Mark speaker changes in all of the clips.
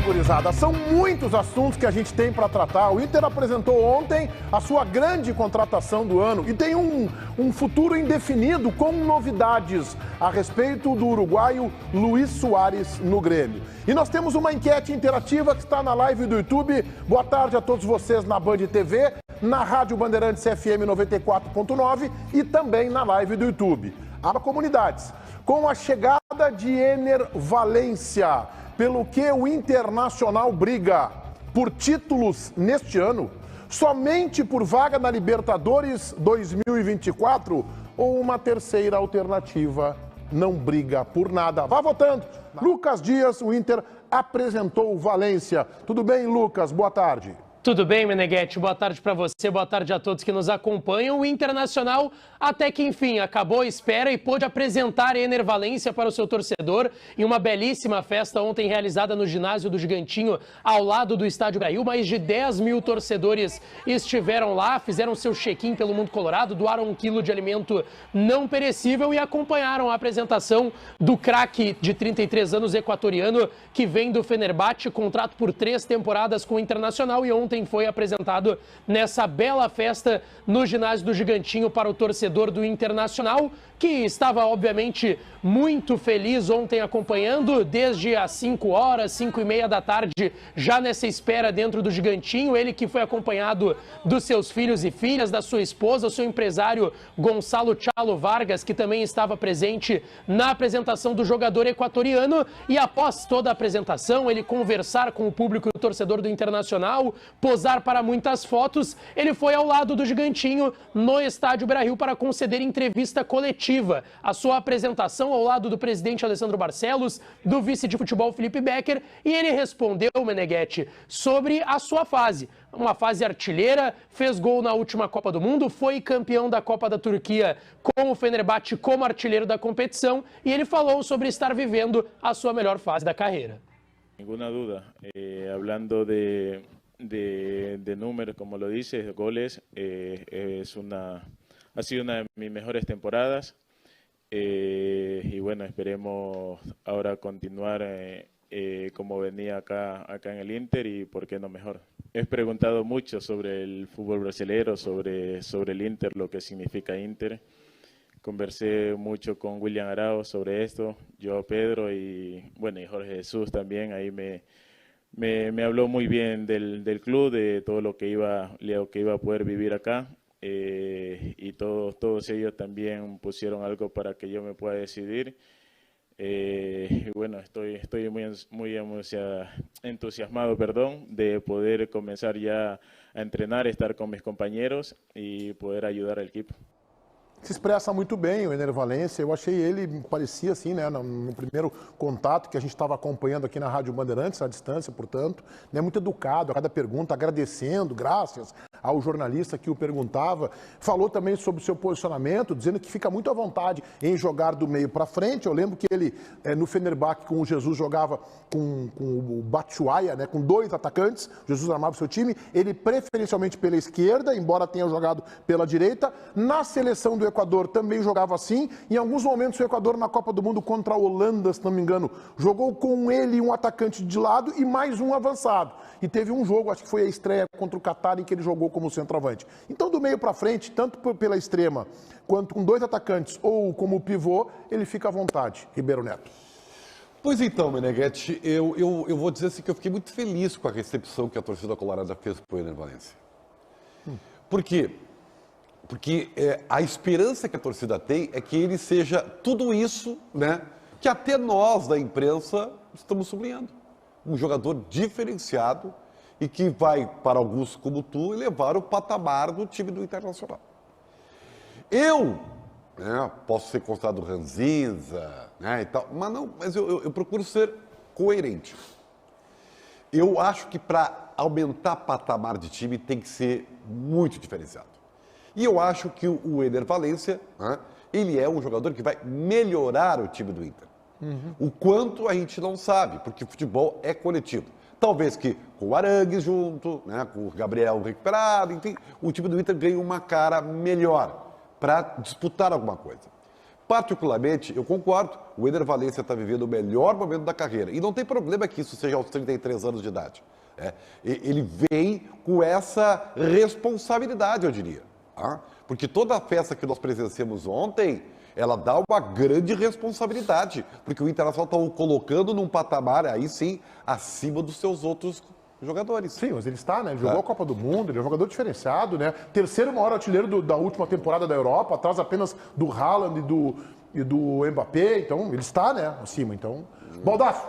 Speaker 1: gurizada, são muitos assuntos que a gente tem para tratar. O Inter apresentou ontem a sua grande contratação do ano e tem um futuro indefinido com novidades a respeito do uruguaio Luis Soares no Grêmio. E nós temos uma enquete interativa que está na live do YouTube. Boa tarde a todos vocês na Band TV, na Rádio Bandeirantes FM 94.9 e também na live do YouTube. Abra comunidades. Com a chegada de Ener Valencia, pelo que o Internacional briga por títulos neste ano, somente por vaga na Libertadores 2024 ou uma terceira alternativa não briga por nada. Vá votando. Lucas Dias, o Inter apresentou o Valencia. Tudo bem, Lucas? Boa tarde.
Speaker 2: Tudo bem, Meneghetti? Boa tarde para você, boa tarde a todos que nos acompanham. O Internacional, até que enfim, acabou a espera e pôde apresentar Ener Valencia para o seu torcedor em uma belíssima festa ontem realizada no ginásio do Gigantinho, ao lado do Estádio Brasil. Mais de 10 mil torcedores estiveram lá, fizeram seu check-in pelo mundo colorado, doaram 1 quilo de alimento não perecível e acompanharam a apresentação do craque de 33 anos equatoriano que vem do Fenerbahçe, contrato por 3 temporadas com o Internacional, e ontem foi apresentado nessa bela festa no ginásio do Gigantinho para o torcedor do Internacional, que estava obviamente muito feliz ontem acompanhando desde as 5 horas, 5h30 da tarde, já nessa espera dentro do Gigantinho. Ele que foi acompanhado dos seus filhos e filhas, da sua esposa, o seu empresário Gonçalo Chalo Vargas, que também estava presente na apresentação do jogador equatoriano. E após toda a apresentação, ele conversar com o público e o torcedor do Internacional, posar para muitas fotos, ele foi ao lado do Gigantinho no Estádio Brasil para conceder entrevista coletiva. A sua apresentação ao lado do presidente Alessandro Barcelos, do vice de futebol Felipe Becker, e ele respondeu, Meneghetti, sobre a sua fase. Uma fase artilheira, fez gol na última Copa do Mundo, foi campeão da Copa da Turquia com o Fenerbahçe como artilheiro da competição, e ele falou sobre estar vivendo a sua melhor fase da carreira.
Speaker 3: Ninguna duda, hablando de números, como lo dices, goles, ha sido una de mis mejores temporadas, y bueno, esperemos ahora continuar como venía acá en el Inter, y por qué no mejor. He preguntado mucho sobre el fútbol brasileño, sobre el Inter, lo que significa Inter. Conversé mucho con William Arao sobre esto, yo, Pedro y bueno, y Jorge Jesús también. Ahí me habló muy bien del club, de todo lo que iba a poder vivir acá, y todos ellos también pusieron algo para que yo me pueda decidir. Y bueno, estoy muy entusiasmado, de poder comenzar ya a entrenar, estar con mis compañeros y poder ayudar al equipo.
Speaker 1: Se expressa muito bem o Ener Valencia. Eu achei ele, parecia assim, né, no primeiro contato que a gente estava acompanhando aqui na Rádio Bandeirantes, à distância, portanto, né, muito educado a cada pergunta, agradecendo, graças ao jornalista que o perguntava. Falou também sobre o seu posicionamento, dizendo que fica muito à vontade em jogar do meio para frente. Eu lembro que ele, no Fenerbahçe, com o Jesus, jogava com o Batshuayi, né, com 2 atacantes. O Jesus armava o seu time, ele preferencialmente pela esquerda, embora tenha jogado pela direita. Na seleção do Equador também jogava assim. Em alguns momentos o Equador na Copa do Mundo contra a Holanda, se não me engano, jogou com ele um atacante de lado e mais um avançado. E teve um jogo, acho que foi a estreia contra o Catar, em que ele jogou como centroavante. Então, do meio para frente, tanto pela extrema quanto com 2 atacantes ou como pivô, ele fica à vontade. Ribeiro Neto.
Speaker 4: Pois então, Meneghetti, eu vou dizer assim que eu fiquei muito feliz com a recepção que a torcida colorada fez para o Ener Valencia. Por quê? Porque a esperança que a torcida tem é que ele seja tudo isso, né, que até nós da imprensa estamos sublinhando. Um jogador diferenciado e que vai, para alguns como tu, elevar o patamar do time do Internacional. Eu, né, posso ser considerado ranzinza, né, e tal, mas eu procuro ser coerente. Eu acho que para aumentar patamar de time tem que ser muito diferenciado. E eu acho que o Ener Valencia, né, ele é um jogador que vai melhorar o time do Inter. O quanto a gente não sabe, porque o futebol é coletivo. Talvez que com o Arangues junto, né, com o Gabriel recuperado, enfim, o time do Inter ganhe uma cara melhor para disputar alguma coisa. particularmente, eu concordo, o Éner Valencia está vivendo o melhor momento da carreira. E não tem problema que isso seja aos 33 anos de idade. Ele vem com essa responsabilidade, eu diria. Tá? Porque toda a festa que nós presenciamos ontem, ela dá uma grande responsabilidade. Porque o Internacional está o colocando num patamar, aí sim, acima dos seus outros jogadores.
Speaker 1: Sim, mas ele está, né? Ele jogou a Copa do Mundo, ele é um jogador diferenciado, né? Terceiro maior artilheiro da última temporada da Europa, atrás apenas do Haaland e do Mbappé. Então, ele está, né? Acima. Então, Baldasso.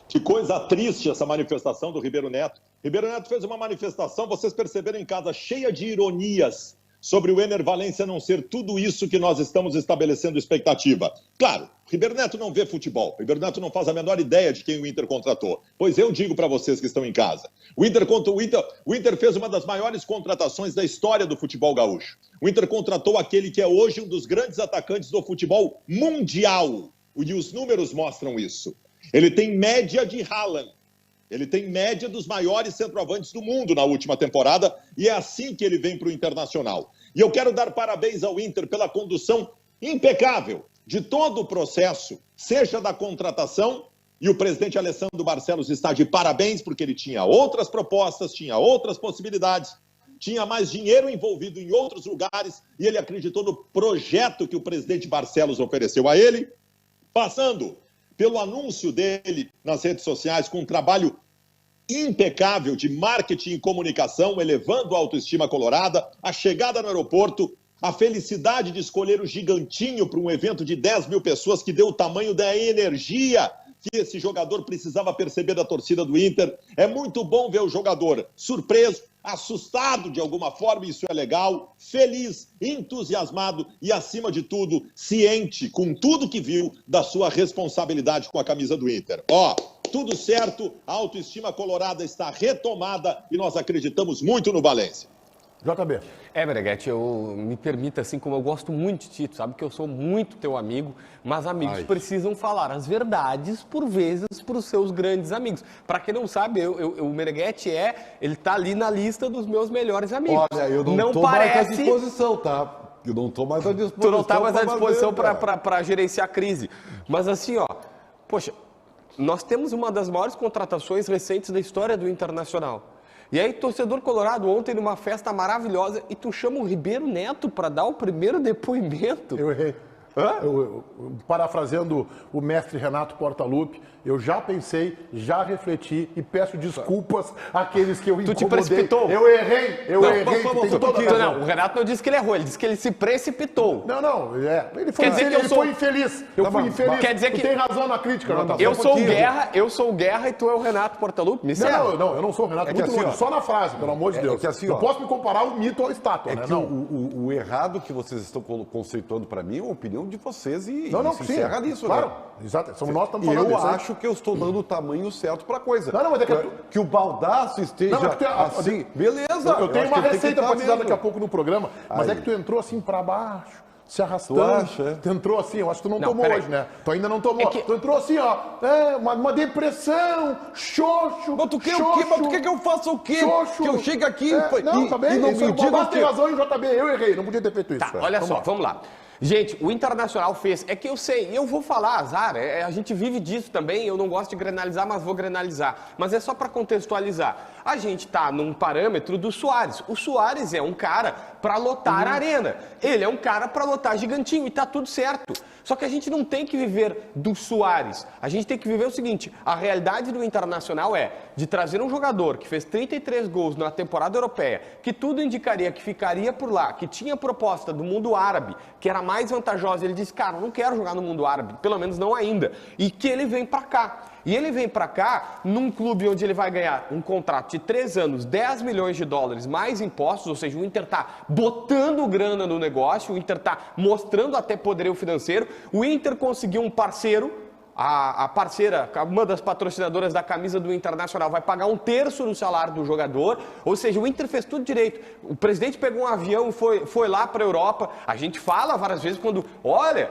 Speaker 5: Que coisa triste essa manifestação do Ribeiro Neto. Ribeiro Neto fez uma manifestação, vocês perceberam em casa, cheia de ironias sobre o Éner Valencia não ser tudo isso que nós estamos estabelecendo expectativa. Claro, Ribeiro Neto não vê futebol, Ribeiro Neto não faz a menor ideia de quem o Inter contratou. Pois eu digo para vocês que estão em casa, o Inter fez uma das maiores contratações da história do futebol gaúcho. O Inter contratou aquele que é hoje um dos grandes atacantes do futebol mundial, e os números mostram isso. Ele tem média de Haaland. Ele tem média dos maiores centroavantes do mundo na última temporada e é assim que ele vem para o Internacional. E eu quero dar parabéns ao Inter pela condução impecável de todo o processo, seja da contratação, e o presidente Alessandro Barcelos está de parabéns porque ele tinha outras propostas, tinha outras possibilidades, tinha mais dinheiro envolvido em outros lugares e ele acreditou no projeto que o presidente Barcelos ofereceu a ele, passando pelo anúncio dele nas redes sociais, com um trabalho impecável de marketing e comunicação, elevando a autoestima colorada, a chegada no aeroporto, a felicidade de escolher o Gigantinho para um evento de 10 mil pessoas que deu o tamanho da energia que esse jogador precisava perceber da torcida do Inter. É muito bom ver o jogador surpreso, assustado de alguma forma, isso é legal, feliz, entusiasmado e, acima de tudo, ciente com tudo que viu da sua responsabilidade com a camisa do Inter. Tudo certo, a autoestima colorada está retomada e nós acreditamos muito no Valencia.
Speaker 1: JB.
Speaker 6: Meneghetti, me permita, assim como eu gosto muito de ti, tu sabe que eu sou muito teu amigo, mas amigos precisam falar as verdades, por vezes, para os seus grandes amigos. Para quem não sabe, o Meneghetti ele tá ali na lista dos meus melhores amigos.
Speaker 4: Olha, eu não tô mais à disposição, tá? Eu não tô mais à disposição.
Speaker 6: Tu não tá mais à disposição para gerenciar a crise. Mas assim, poxa, nós temos uma das maiores contratações recentes da história do Internacional. E aí, torcedor colorado, ontem numa festa maravilhosa, e tu chama o Ribeiro Neto para dar o primeiro depoimento?
Speaker 1: Eu errei. Parafraseando o mestre Renato Portaluppi, eu já pensei, já refleti e peço desculpas àqueles que eu incomodei.
Speaker 6: Tu te precipitou?
Speaker 1: Eu errei.
Speaker 6: Não, o Renato não disse que ele errou, ele disse que ele se precipitou.
Speaker 1: Ele foi infeliz. Eu fui infeliz.
Speaker 6: Quer dizer que...
Speaker 1: Tu tem razão na crítica, Renato.
Speaker 6: Eu sou o Guerra e tu é o Renato Portaluppi?
Speaker 1: Não, eu não sou o Renato. Só na frase, pelo amor de Deus. Não posso me comparar o mito à estátua, né?
Speaker 4: O errado que vocês estão conceituando para mim é uma opinião de vocês e se encerra nisso,
Speaker 1: claro,
Speaker 4: né?
Speaker 1: Exato. Nós estamos falando
Speaker 4: Eu acho que eu estou dando o tamanho certo para a coisa.
Speaker 1: Mas é
Speaker 4: que o Baldasso esteja assim, beleza.
Speaker 1: Eu tenho uma receita para te dar daqui a pouco no programa, mas é que tu entrou assim para baixo, se arrastando.
Speaker 4: Tu acha?
Speaker 1: Tu entrou assim, eu acho que tu não tomou hoje, né? Tu ainda não tomou. Tu entrou assim, uma depressão, xoxo.
Speaker 4: Mas tu quer o quê? Mas tu quer que eu faça o quê?
Speaker 1: Xoxo.
Speaker 4: Que eu chegue aqui
Speaker 1: tá bem,
Speaker 4: e não me diga
Speaker 1: tem razão em JB, eu errei, não podia ter feito isso.
Speaker 6: Olha só, vamos lá. Gente, o Internacional fez, é que eu sei, eu vou falar, azar, a gente vive disso também, eu não gosto de granalizar, mas vou granalizar. Mas é só para contextualizar. A gente tá num parâmetro do Suárez. O Suárez é um cara para lotar a arena. Ele é um cara para lotar Gigantinho e tá tudo certo. Só que a gente não tem que viver do Suárez. A gente tem que viver o seguinte, a realidade do Internacional é de trazer um jogador que fez 33 gols na temporada europeia, que tudo indicaria que ficaria por lá, que tinha proposta do mundo árabe, que era mais vantajosa. Ele disse, cara, eu não quero jogar no mundo árabe, pelo menos não ainda. E que ele vem para cá. E ele vem para cá num clube onde ele vai ganhar um contrato de 3 anos, 10 milhões de dólares mais impostos, ou seja, o Inter tá botando grana no negócio, o Inter tá mostrando até poderio financeiro, o Inter conseguiu um parceiro, a parceira, uma das patrocinadoras da camisa do Internacional vai pagar 1/3 do salário do jogador, ou seja, o Inter fez tudo direito. O presidente pegou um avião e foi lá para a Europa. A gente fala várias vezes quando, olha,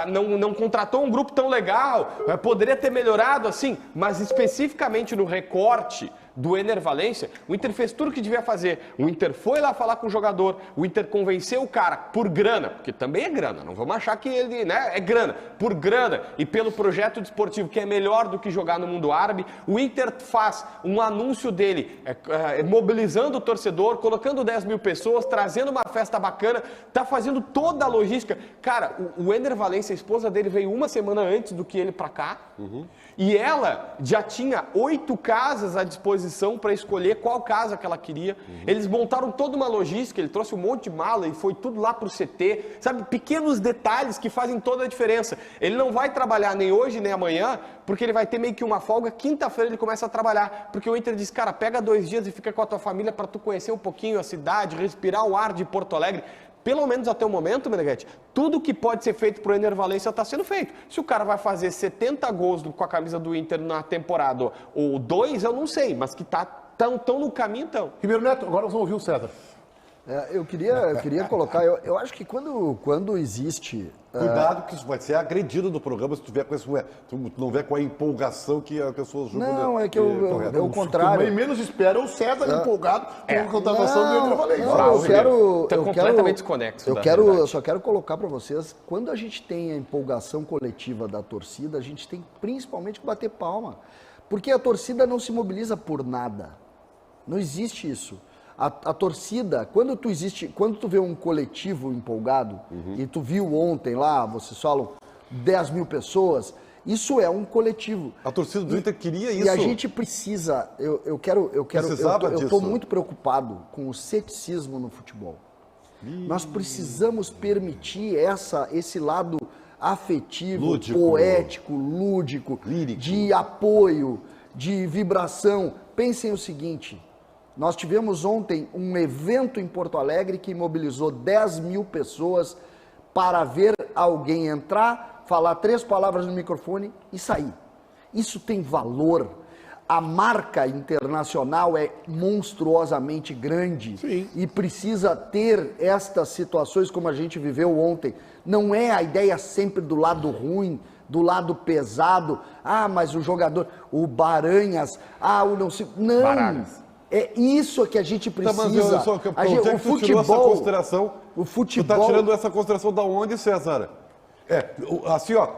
Speaker 6: não contratou um grupo tão legal, poderia ter melhorado assim, mas especificamente no recorte do Ener Valencia, o Inter fez tudo o que devia fazer. O Inter foi lá falar com o jogador, o Inter convenceu o cara por grana, porque também é grana, não vamos achar que ele, né, é grana. Por grana e pelo projeto desportivo, que é melhor do que jogar no mundo árabe, o Inter faz um anúncio dele, mobilizando o torcedor, colocando 10 mil pessoas, trazendo uma festa bacana, tá fazendo toda a logística. Cara, o Ener Valencia, a esposa dele, veio uma semana antes do que ele pra cá, e ela já tinha 8 casas à disposição para escolher qual casa que ela queria. Eles montaram toda uma logística, ele trouxe um monte de mala e foi tudo lá pro CT, sabe? Pequenos detalhes que fazem toda a diferença. Ele não vai trabalhar nem hoje nem amanhã, porque ele vai ter meio que uma folga. Quinta-feira ele começa a trabalhar, porque o Inter diz, cara, pega 2 dias e fica com a tua família para tu conhecer um pouquinho a cidade, respirar o ar de Porto Alegre. Pelo menos até o momento, Meneghetti, tudo que pode ser feito pro Ener Valencia está sendo feito. Se o cara vai fazer 70 gols com a camisa do Inter na temporada, ou 2, eu não sei, mas que tão no caminho, então.
Speaker 1: Ribeiro Neto, agora nós vamos ouvir o César.
Speaker 7: Eu queria colocar, eu acho que quando existe...
Speaker 4: Cuidado que isso vai ser agredido no programa se tu não vier com a empolgação que as pessoas julgam.
Speaker 7: Não, é que é o contrário.
Speaker 1: O que menos espera é o César empolgado com a contratação do Ener Valencia.
Speaker 6: Tá completamente desconexo.
Speaker 7: Eu só quero colocar para vocês, quando a gente tem a empolgação coletiva da torcida, a gente tem principalmente que bater palma. Porque a torcida não se mobiliza por nada. Não existe isso. A torcida, quando tu vê um coletivo empolgado, e tu viu ontem lá, vocês falam 10 mil pessoas, isso é um coletivo.
Speaker 4: A torcida do Inter queria isso.
Speaker 7: E a gente precisa, eu estou muito preocupado com o ceticismo no futebol. Nós precisamos permitir esse lado afetivo, lúdico, poético, lúdico, lírico, de apoio, de vibração. Pensem o seguinte... Nós tivemos ontem um evento em Porto Alegre que mobilizou 10 mil pessoas para ver alguém entrar, falar 3 palavras no microfone e sair. Isso tem valor. A marca internacional é monstruosamente grande. Sim. E precisa ter estas situações como a gente viveu ontem. Não é a ideia sempre do lado ruim, do lado pesado. Ah, mas o jogador, o Baranhas, o não sei... Não. Baranhas. É isso que a gente precisa.
Speaker 4: O futebol, o futebol... Tu tá tirando essa consideração da onde, César? Assim, ó,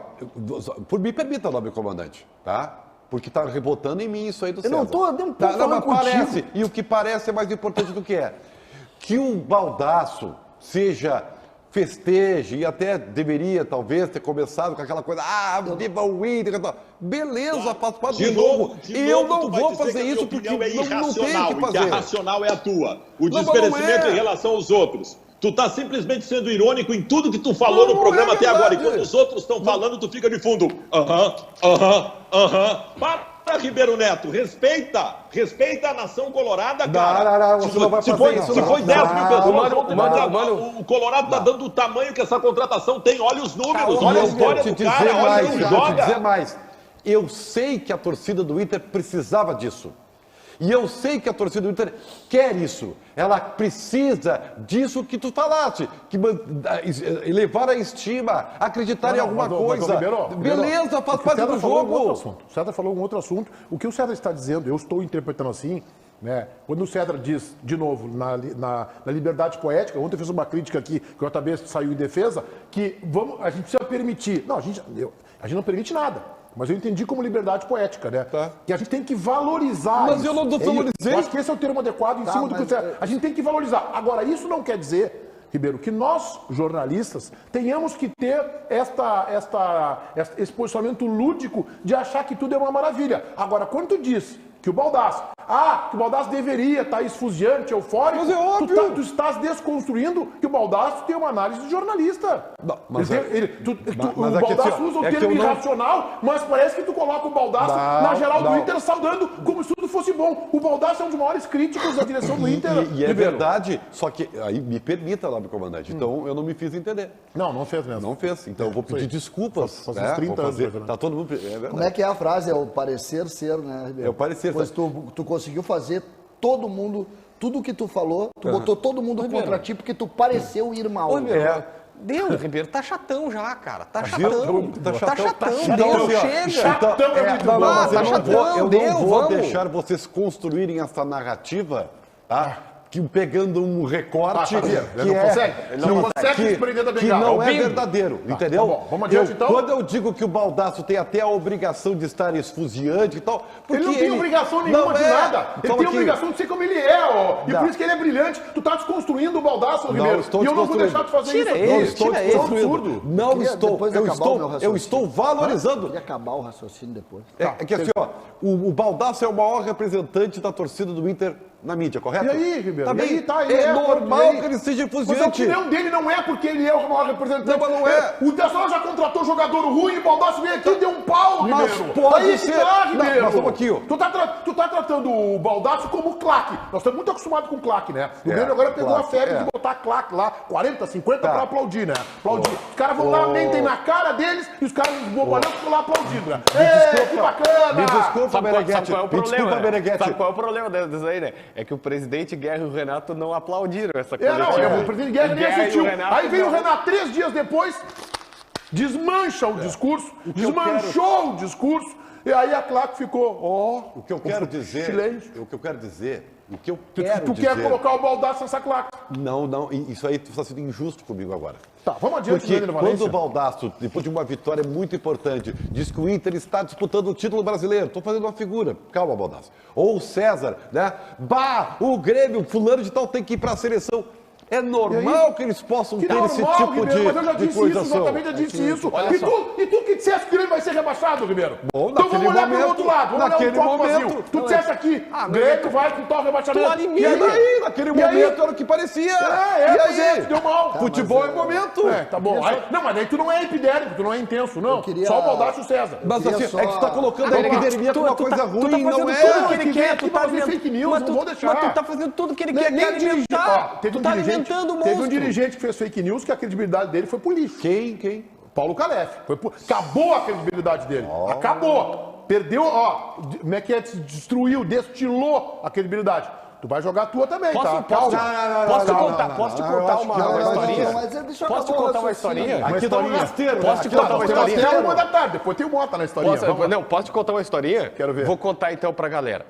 Speaker 4: me permita, nobre comandante, tá? Porque tá rebotando em mim isso aí do César.
Speaker 7: Eu não tô falando contigo.
Speaker 4: Parece, e o que parece é mais importante do que é. Que um baldaço festeje, e até deveria, talvez, ter começado com aquela coisa, viva o Inter, beleza, faz parte do jogo. Eu não vou fazer isso porque não tenho que fazer.
Speaker 5: A racional é a tua. O desmerecimento em relação aos outros. Tu tá simplesmente sendo irônico em tudo que tu falou no programa até agora. E quando os outros estão falando, tu fica de fundo. Para, Ribeiro Neto, respeita a nação colorada, cara.
Speaker 4: Não, você não vai fazer isso.
Speaker 5: Se foi 10 mil pessoas, o Colorado tá dando o tamanho que essa contratação tem. Olha os números, olha a história do cara, olha o que
Speaker 4: joga. Vou te dizer mais. Eu sei que a torcida do Inter precisava disso. E eu sei que a torcida do Inter quer isso. Ela precisa disso que tu falaste, que elevar a estima, acreditar em alguma coisa. Beleza, faz parte do jogo.
Speaker 1: O César falou um outro assunto. O que o César está dizendo, eu estou interpretando assim, né? Quando o César diz, de novo, na liberdade poética, ontem eu fiz uma crítica aqui, que o JB saiu em defesa, que a gente precisa permitir. Não, a gente não permite nada. Mas eu entendi como liberdade poética, né? Tá. Que a gente tem que valorizar.
Speaker 4: Mas eu não valorizei.
Speaker 1: Eu acho que esse é o termo adequado em cima do que você... A gente tem que valorizar. Agora, isso não quer dizer, Ribeiro, que nós, jornalistas, tenhamos que ter esse posicionamento lúdico de achar que tudo é uma maravilha. Agora, quando tu diz que o Baldasso deveria estar esfuziante, eufórico,
Speaker 4: mas é óbvio.
Speaker 1: Tu estás desconstruindo que o Baldasso tem uma análise de jornalista.
Speaker 4: Não,
Speaker 1: o Baldasso usa o termo irracional, mas parece que tu coloca o Baldasso na geral do Inter saudando como se tudo fosse bom. O Baldasso é um dos maiores críticos da direção do Inter.
Speaker 4: E é verdade, só que aí me permita, nobre comandante, então eu não me fiz entender.
Speaker 1: Não fez mesmo.
Speaker 4: Não fez, então eu vou pedir desculpas.
Speaker 1: Faz uns 30 anos.
Speaker 4: Tá todo mundo...
Speaker 7: Como é que é a frase? É o parecer ser, né, Ribeiro?
Speaker 4: É o parecer ser.
Speaker 7: Pois tu conseguiu fazer todo mundo, tudo que tu falou, tu botou todo mundo contra ti porque tu pareceu ir mal.
Speaker 6: Deu, Ribeiro, tá chatão já, cara. Tá
Speaker 4: Viu?
Speaker 6: chatão.
Speaker 4: Tá chatão.
Speaker 6: Deu,
Speaker 4: Assim, ó,
Speaker 6: chega.
Speaker 1: Chatão é muito bom.
Speaker 4: Mas
Speaker 6: tá
Speaker 4: eu não
Speaker 6: chatão,
Speaker 4: vou
Speaker 6: vamos.
Speaker 4: deixar vocês construírem essa narrativa, tá? Que pegando um recorte
Speaker 1: Sabia?
Speaker 4: que
Speaker 1: Ele não consegue? Ele não consegue desprender da
Speaker 4: que
Speaker 1: bengala.
Speaker 4: não é
Speaker 1: Bingo.
Speaker 4: verdadeiro, entendeu?
Speaker 1: tá bom. Vamos adiante, então?
Speaker 4: Quando eu digo que o Baldasso tem até a obrigação de estar esfuziante e tal, porque
Speaker 1: Ele não tem obrigação nenhuma de nada. Ele tem obrigação de ser como ele é, ó. E por isso que ele é brilhante. Tu tá desconstruindo o Baldasso, Ribeiro. E eu não vou deixar de fazer isso.
Speaker 4: Não estou desconstruindo. Não
Speaker 7: Queria
Speaker 4: estou.
Speaker 7: depois
Speaker 4: Eu
Speaker 7: acabar o meu
Speaker 4: estou
Speaker 7: raciocínio.
Speaker 4: valorizando.
Speaker 7: Queria acabar o raciocínio depois.
Speaker 4: É que assim, ó, o Baldasso é o maior representante da torcida do Inter na mídia, correto?
Speaker 1: E aí, Ribeiro?
Speaker 4: Tá
Speaker 1: E
Speaker 4: bem?
Speaker 1: aí, tá aí,
Speaker 4: é normal
Speaker 1: e
Speaker 4: que ele seja
Speaker 1: Mas a
Speaker 4: efusiante.
Speaker 1: opinião dele não é porque ele é o maior representante.
Speaker 4: Não, mas não é.
Speaker 1: O Internacional já contratou jogador ruim e o Baldasso veio aqui e deu um pau,
Speaker 4: Mas
Speaker 1: Ribeiro.
Speaker 4: pode
Speaker 1: aí
Speaker 4: ser.
Speaker 1: que tá,
Speaker 4: Não,
Speaker 1: Ribeiro.
Speaker 4: mas vamos aqui, ó.
Speaker 1: Tu tá tratando o Baldasso como claque. Nós estamos muito acostumados com claque, né? O Grêmio agora pegou
Speaker 4: claque,
Speaker 1: a febre de botar claque lá, 40, 50
Speaker 4: Tá.
Speaker 1: pra aplaudir, né? Aplaudir. Os caras vão lá, mentem na cara deles e os caras bobalhão ficam lá aplaudindo, né? Ei, que bacana!
Speaker 4: Me desculpa,
Speaker 6: Sabe
Speaker 4: Meneghete.
Speaker 6: qual é o
Speaker 4: Me
Speaker 6: problema?
Speaker 4: desculpa,
Speaker 6: né?
Speaker 4: Meneghete.
Speaker 6: Sabe qual é o problema disso aí, né? É que o presidente Guerra e o Renato não aplaudiram essa
Speaker 1: É, não,
Speaker 6: coletiva.
Speaker 1: o presidente Guerra nem
Speaker 6: Guerra e o
Speaker 1: assistiu.
Speaker 6: Renato
Speaker 1: Aí veio o
Speaker 6: não.
Speaker 1: Renato 3 dias depois, desmancha o discurso, desmanchou o discurso, e aí a claque ficou, ó.
Speaker 4: O que eu quero dizer,
Speaker 1: silêncio.
Speaker 4: o que eu quero dizer, o que eu
Speaker 1: Tu
Speaker 4: quero
Speaker 1: quer
Speaker 4: dizer...
Speaker 1: colocar o Baldasso nessa claque.
Speaker 4: Não, isso aí tu está sendo injusto comigo agora.
Speaker 1: Tá, vamos adiante,
Speaker 4: Porque
Speaker 1: Leandro
Speaker 4: quando
Speaker 1: Valência.
Speaker 4: o Baldasso, depois de uma vitória muito importante, diz que o Inter está disputando o título brasileiro, estou fazendo uma figura, calma, Baldasso. Ou o César, né? Bah, o Grêmio, fulano de tal tem que ir para a seleção. É normal que eles possam ter esse tipo
Speaker 1: Ribeiro, mas eu já
Speaker 4: de
Speaker 1: disse
Speaker 4: coisa.
Speaker 1: isso, exatamente, já disse isso.
Speaker 6: olha
Speaker 1: E tu que disseste que o Grêmio vai ser rebaixado, Ribeiro?
Speaker 4: Bom,
Speaker 1: então vamos
Speaker 4: naquele
Speaker 1: olhar pelo
Speaker 4: momento-
Speaker 1: outro lado, vamos olhar
Speaker 4: naquele
Speaker 1: um copo
Speaker 4: momento-
Speaker 1: vazio. Tu disseste aqui, o Grêmio vai com tal rebaixamento.
Speaker 6: Tu alimenta.
Speaker 4: E aí, naquele momento era o que parecia.
Speaker 1: Pois
Speaker 4: e
Speaker 1: é,
Speaker 4: aí?
Speaker 1: tu deu mal.
Speaker 4: Futebol é momento.
Speaker 1: É, tá bom. Aí, não, mas daí tu não é epidérmico, tu não é intenso, não.
Speaker 7: queria-
Speaker 1: Só o Baldasso e o César.
Speaker 4: Mas
Speaker 7: queria
Speaker 4: assim,
Speaker 7: só-
Speaker 4: é que tu tá colocando a epidemia como uma coisa ruim, não
Speaker 6: fazendo
Speaker 4: é?
Speaker 6: tudo que ele
Speaker 1: que
Speaker 6: quer,
Speaker 1: vem
Speaker 6: tu
Speaker 1: aqui
Speaker 6: tá
Speaker 1: fazer
Speaker 6: alimentando-
Speaker 1: fake news,
Speaker 6: mas
Speaker 1: não
Speaker 6: tu-
Speaker 1: vou deixar.
Speaker 6: Mas tu tá fazendo tudo que ele
Speaker 1: Nem
Speaker 6: quer
Speaker 1: dirigente.
Speaker 6: alimentar.
Speaker 1: Ó, teve
Speaker 6: Tu
Speaker 1: um
Speaker 6: tá
Speaker 1: dirigente,
Speaker 6: alimentando o
Speaker 1: teve um
Speaker 6: monstro.
Speaker 1: dirigente que fez fake news que a credibilidade dele foi pro lixo.
Speaker 4: Quem?
Speaker 1: Paulo Calef. Acabou a credibilidade dele. Acabou. Perdeu, ó. Como é que é? Destruiu, destilou a credibilidade. Tu vai jogar a tua também, tá?
Speaker 6: Posso te contar
Speaker 7: Não,
Speaker 6: uma historinha?
Speaker 7: mas deixa eu
Speaker 6: Posso te
Speaker 7: acabar o
Speaker 6: contar uma
Speaker 7: raciocínio.
Speaker 6: historinha?
Speaker 4: Aqui tá um rasteiro.
Speaker 6: Posso te
Speaker 1: Tá,
Speaker 6: contar uma
Speaker 1: tem
Speaker 6: historinha?
Speaker 1: até 1 da tarde, depois tem o Mota na historinha. Vamos lá.
Speaker 6: Posso te contar uma historinha?
Speaker 1: Quero ver.
Speaker 6: Vou contar então pra galera.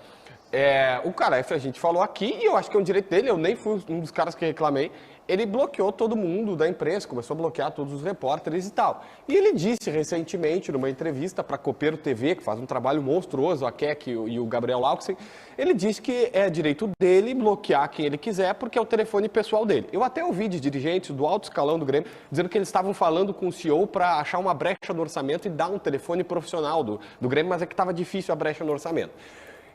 Speaker 6: O Calef, a gente falou aqui, e eu acho que é um direito dele, eu nem fui um dos caras que reclamei. Ele bloqueou todo mundo da imprensa, começou a bloquear todos os repórteres e tal. E ele disse recentemente, numa entrevista para Copeiro TV, que faz um trabalho monstruoso, a Keck e o Gabriel Lauxen, ele disse que é direito dele bloquear quem ele quiser, porque é o telefone pessoal dele. Eu até ouvi de dirigentes do alto escalão do Grêmio dizendo que eles estavam falando com o CEO para achar uma brecha no orçamento e dar um telefone profissional do Grêmio, mas é que estava difícil a brecha no orçamento.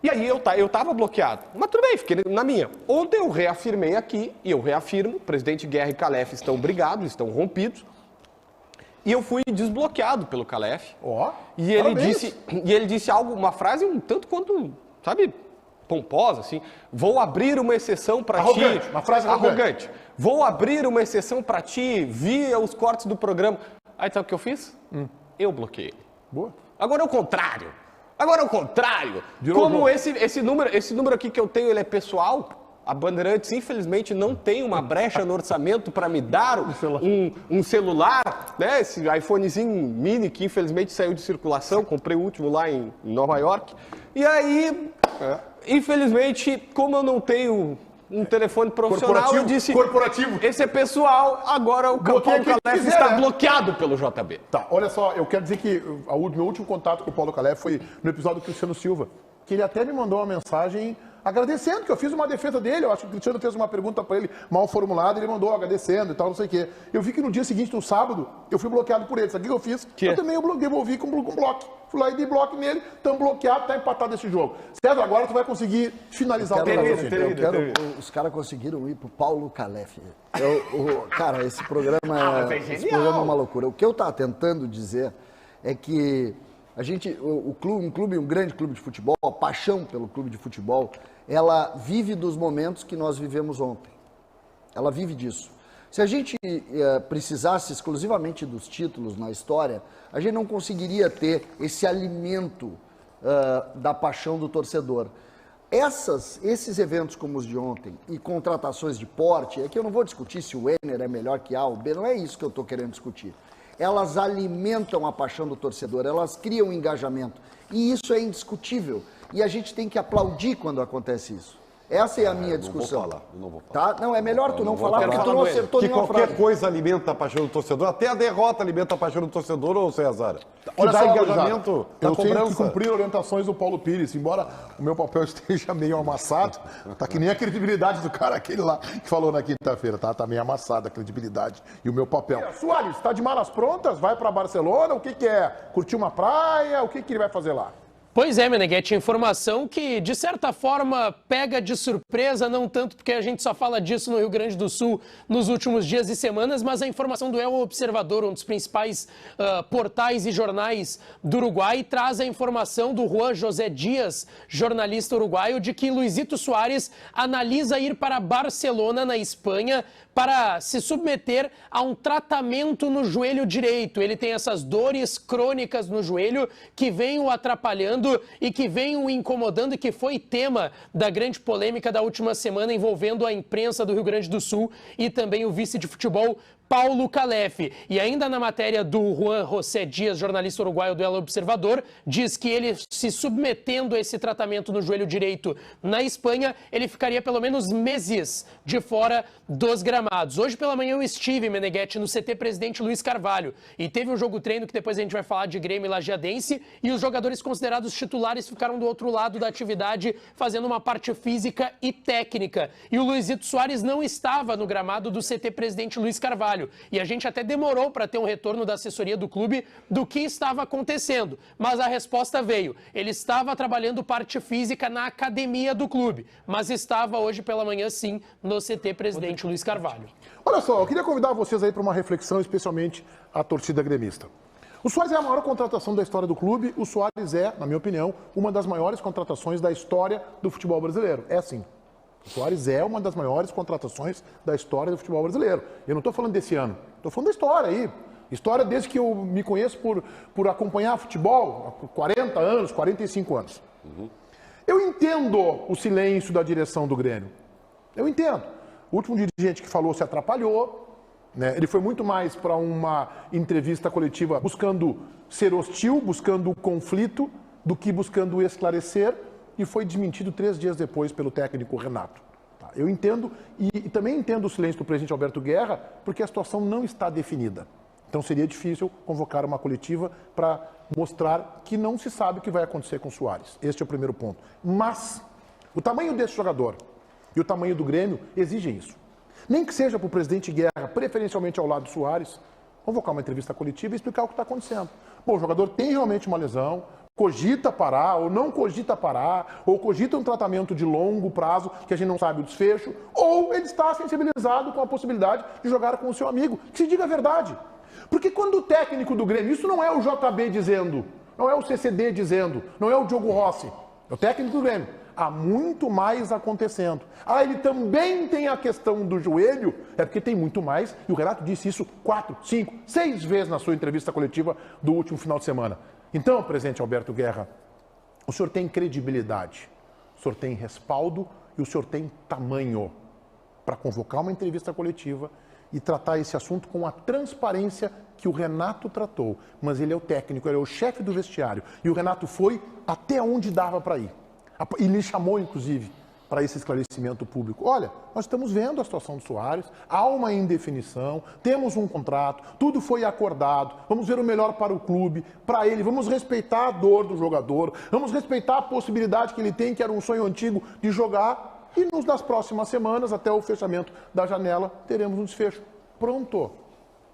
Speaker 6: E aí eu tava bloqueado. Mas tudo bem, fiquei na minha. Ontem eu reafirmei aqui, e eu reafirmo, presidente Guerra e Calef estão brigados, estão rompidos. E eu fui desbloqueado pelo Calef.
Speaker 1: Ó,
Speaker 6: E ele
Speaker 1: parabéns.
Speaker 6: disse algo, uma frase um tanto quanto, sabe, pomposa, assim. Vou abrir uma exceção para ti.
Speaker 1: Arrogante, uma frase arrogante.
Speaker 6: Vou abrir uma exceção para ti via os cortes do programa. Aí sabe o que eu fiz? Eu bloqueei ele.
Speaker 1: Boa.
Speaker 6: Agora é o contrário.
Speaker 1: Virou
Speaker 6: Como
Speaker 1: jogo.
Speaker 6: esse número aqui que eu tenho, ele é pessoal, a Bandeirantes, infelizmente, não tem uma brecha no orçamento para me dar um celular, né? Esse iPhonezinho mini que, infelizmente, saiu de circulação. Comprei o último lá em Nova York. E aí, infelizmente, como eu não tenho um telefone profissional, eu disse...
Speaker 1: Corporativo.
Speaker 6: Esse é pessoal, agora o
Speaker 1: Bloqueia
Speaker 6: Paulo
Speaker 1: quem
Speaker 6: Calef
Speaker 1: quiser,
Speaker 6: está
Speaker 1: né?
Speaker 6: bloqueado pelo JB.
Speaker 1: Tá, olha só, eu quero dizer que meu último contato com o Paulo Calef foi no episódio do Cristiano Silva, que ele até me mandou uma mensagem agradecendo que eu fiz uma defesa dele. Eu acho que o Cristiano fez uma pergunta para ele mal formulada, ele mandou agradecendo e tal, não sei o quê. Eu vi que no dia seguinte, no sábado, eu fui bloqueado por ele. Sabe o que eu fiz? Eu também devolvi com bloco. Fui lá e dei bloco nele, estamos bloqueados, tá empatado esse jogo. César, agora tu vai conseguir finalizar o raciocínio.
Speaker 7: Os caras conseguiram ir pro Paulo Calef. Cara, esse programa é uma loucura. O que eu tava tentando dizer é que a gente, um grande clube de futebol, a paixão pelo clube de futebol, ela vive dos momentos que nós vivemos ontem. Ela vive disso. Se a gente precisasse exclusivamente dos títulos na história, a gente não conseguiria ter esse alimento da paixão do torcedor. Esses eventos como os de ontem e contratações de porte, é que eu não vou discutir se o Enner é melhor que A ou B, não é isso que eu estou querendo discutir. Elas alimentam a paixão do torcedor, elas criam engajamento. E isso é indiscutível. E a gente tem que aplaudir quando acontece isso. Essa é a minha discussão.
Speaker 4: Não vou falar.
Speaker 7: Tá? Não, é melhor tu não falar, porque tu não acertou
Speaker 4: que
Speaker 7: nenhuma
Speaker 4: qualquer
Speaker 7: frase.
Speaker 4: coisa alimenta a paixão do torcedor, até a derrota alimenta a paixão do torcedor, ou César?
Speaker 1: Olha
Speaker 4: dá
Speaker 1: só,
Speaker 4: engajamento da
Speaker 1: eu tenho que
Speaker 4: cobrança.
Speaker 1: cumprir orientações do Paulo Pires, embora o meu papel esteja meio amassado, tá que nem a credibilidade do cara aquele lá que falou na quinta-feira, tá meio amassada a credibilidade e o meu papel. Soares, tá de malas prontas? Vai para Barcelona? O que é? Curtir uma praia? O que ele vai fazer lá?
Speaker 2: Pois é, Meneghetti, informação que, de certa forma, pega de surpresa, não tanto porque a gente só fala disso no Rio Grande do Sul nos últimos dias e semanas, mas a informação do El Observador, um dos principais portais e jornais do Uruguai, traz a informação do Juan José Dias, jornalista uruguaio, de que Luizito Soares analisa ir para Barcelona, na Espanha, para se submeter a um tratamento no joelho direito. Ele tem essas dores crônicas no joelho que vêm o atrapalhando e que vem o incomodando e que foi tema da grande polêmica da última semana envolvendo a imprensa do Rio Grande do Sul e também o vice de futebol Paulo Calef. E ainda na matéria do Juan José Dias, jornalista uruguaio do El Observador, diz que ele se submetendo a esse tratamento no joelho direito na Espanha, ele ficaria pelo menos meses de fora dos gramados. Hoje pela manhã eu estive, Meneghetti, no CT Presidente Luiz Carvalho e teve um jogo treino que depois a gente vai falar de Grêmio e Lajeadense e os jogadores considerados titulares ficaram do outro lado da atividade fazendo uma parte física e técnica. E o Luizito Soares não estava no gramado do CT Presidente Luiz Carvalho. E a gente até demorou para ter um retorno da assessoria do clube do que estava acontecendo. Mas a resposta veio. Ele estava trabalhando parte física na academia do clube, mas estava hoje pela manhã, sim, no CT Presidente Luiz Carvalho.
Speaker 1: Olha só, eu queria convidar vocês aí para uma reflexão, especialmente a torcida gremista. O Soares é a maior contratação da história do clube. O Soares é, na minha opinião, uma das maiores contratações da história do futebol brasileiro. É assim. O Soares é uma das maiores contratações da história do futebol brasileiro. Eu não estou falando desse ano, estou falando da história aí. História desde que eu me conheço por acompanhar futebol, há 40 anos, 45 anos. Eu entendo o silêncio da direção do Grêmio. Eu entendo. O último dirigente que falou se atrapalhou, né? Ele foi muito mais para uma entrevista coletiva buscando ser hostil, buscando conflito, do que buscando esclarecer. E foi desmentido 3 dias depois pelo técnico Renato. Tá? Eu entendo e também entendo o silêncio do presidente Alberto Guerra, porque a situação não está definida. Então seria difícil convocar uma coletiva para mostrar que não se sabe o que vai acontecer com o Soares. Este é o primeiro ponto. Mas o tamanho desse jogador e o tamanho do Grêmio exigem isso. Nem que seja para o presidente Guerra, preferencialmente ao lado do Soares, convocar uma entrevista coletiva e explicar o que está acontecendo. Bom, o jogador tem realmente uma lesão, cogita parar ou não cogita parar, ou cogita um tratamento de longo prazo que a gente não sabe o desfecho, ou ele está sensibilizado com a possibilidade de jogar com o seu amigo. Que se diga a verdade. Porque quando o técnico do Grêmio, isso não é o JB dizendo, não é o CCD dizendo, não é o Diogo Rossi, é o técnico do Grêmio. Há muito mais acontecendo. Ele também tem a questão do joelho, é porque tem muito mais, e o Renato disse isso 4, 5, 6 vezes na sua entrevista coletiva do último final de semana. Então, presidente Alberto Guerra, o senhor tem credibilidade, o senhor tem respaldo e o senhor tem tamanho para convocar uma entrevista coletiva e tratar esse assunto com a transparência que o Renato tratou. Mas ele é o técnico, ele é o chefe do vestiário. E o Renato foi até onde dava para ir. E lhe chamou, inclusive, para esse esclarecimento público. Olha, nós estamos vendo a situação do Soares, há uma indefinição, temos um contrato, tudo foi acordado, vamos ver o melhor para o clube, para ele, vamos respeitar a dor do jogador, vamos respeitar a possibilidade que ele tem, que era um sonho antigo, de jogar, e nas próximas semanas, até o fechamento da janela, teremos um desfecho. Pronto.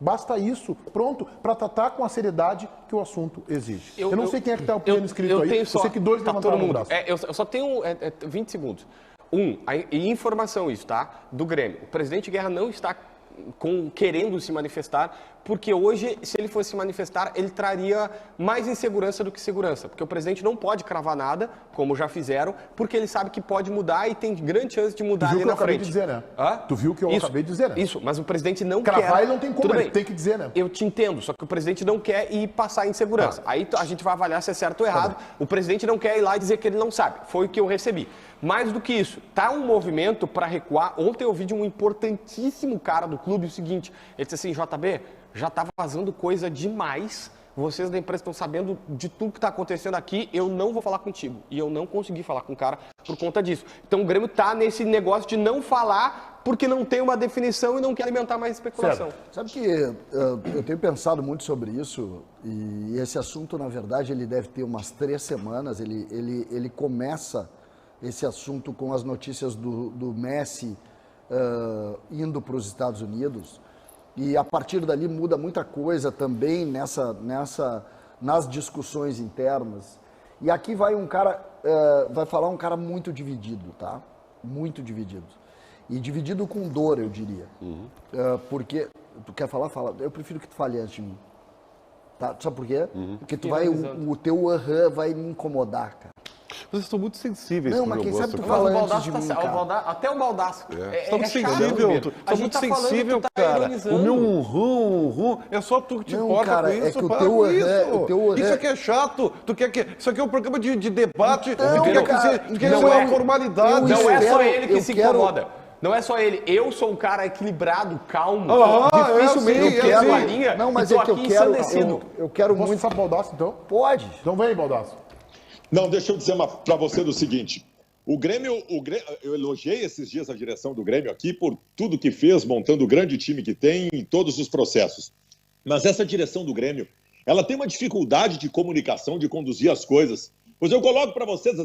Speaker 1: Basta isso, pronto, para tratar com a seriedade que o assunto exige. Eu não sei quem é que está o plano escrito aí, eu sei que 2 levantaram o braço.
Speaker 6: Eu só tenho 20 segundos. E informação isso, tá? Do Grêmio. O presidente Guerra não está querendo se manifestar porque hoje, se ele fosse se manifestar, ele traria mais insegurança do que segurança, porque o presidente não pode cravar nada, como já fizeram, porque ele sabe que pode mudar e tem grande chance de mudar ali na frente.
Speaker 1: Tu viu o que eu acabei de dizer, né?
Speaker 6: Hã?
Speaker 1: Tu viu o que eu acabei de dizer, né?
Speaker 6: Isso, mas o presidente não quer...
Speaker 1: Cravar ele não tem como,
Speaker 6: Tudo
Speaker 1: ele
Speaker 6: bem.
Speaker 1: tem que dizer, né?
Speaker 6: Eu te entendo, só que o presidente não quer ir passar insegurança. Aí a gente vai avaliar se é certo ou errado. O presidente não quer ir lá e dizer que ele não sabe. Foi o que eu recebi. Mais do que isso, tá um movimento para recuar. Ontem eu ouvi de um importantíssimo cara do clube o seguinte, ele disse assim, JB, já tá vazando coisa demais, vocês da imprensa estão sabendo de tudo que está acontecendo aqui, eu não vou falar contigo. E eu não consegui falar com o cara por conta disso. Então o Grêmio tá nesse negócio de não falar porque não tem uma definição e não quer alimentar mais especulação.
Speaker 7: Certo. Sabe que eu tenho pensado muito sobre isso e esse assunto, na verdade, ele deve ter umas 3 semanas. Ele começa esse assunto com as notícias do Messi indo para os Estados Unidos. E a partir dali muda muita coisa também nas discussões internas. E aqui vai um cara, vai falar um cara muito dividido, tá? Muito dividido. E dividido com dor, eu diria. Porque, tu quer falar? Fala. Eu prefiro que tu fale antes de mim. Tá? Sabe por quê? Porque tu vai, o teu vai me incomodar, cara.
Speaker 4: Vocês estão muito sensíveis.
Speaker 7: Não, mas quem sabe tu fala antes de mim, cara.
Speaker 6: Até o Baldasso.
Speaker 4: Tá muito sensível, tá muito sensível, cara. O meu rum, é só tu que te importa com isso.
Speaker 7: É que o teu
Speaker 4: isso aqui é chato. Tu quer que isso aqui é um programa de debate.
Speaker 7: Não,
Speaker 4: tu quer uma formalidade.
Speaker 6: Não é só ele que se incomoda. Não é só ele. Eu sou um cara equilibrado, calmo. Dificilmente eu quero a linha.
Speaker 7: Não, mas é que eu quero
Speaker 1: Posso
Speaker 7: muito.
Speaker 1: falar pro Baldasso, então?
Speaker 7: Pode.
Speaker 1: Então vem, Baldasso.
Speaker 5: Não, deixa eu dizer para você do seguinte. O Grêmio, eu elogiei esses dias a direção do Grêmio aqui por tudo que fez, montando o grande time que tem em todos os processos. Mas essa direção do Grêmio, ela tem uma dificuldade de comunicação, de conduzir as coisas. Pois eu coloco para vocês,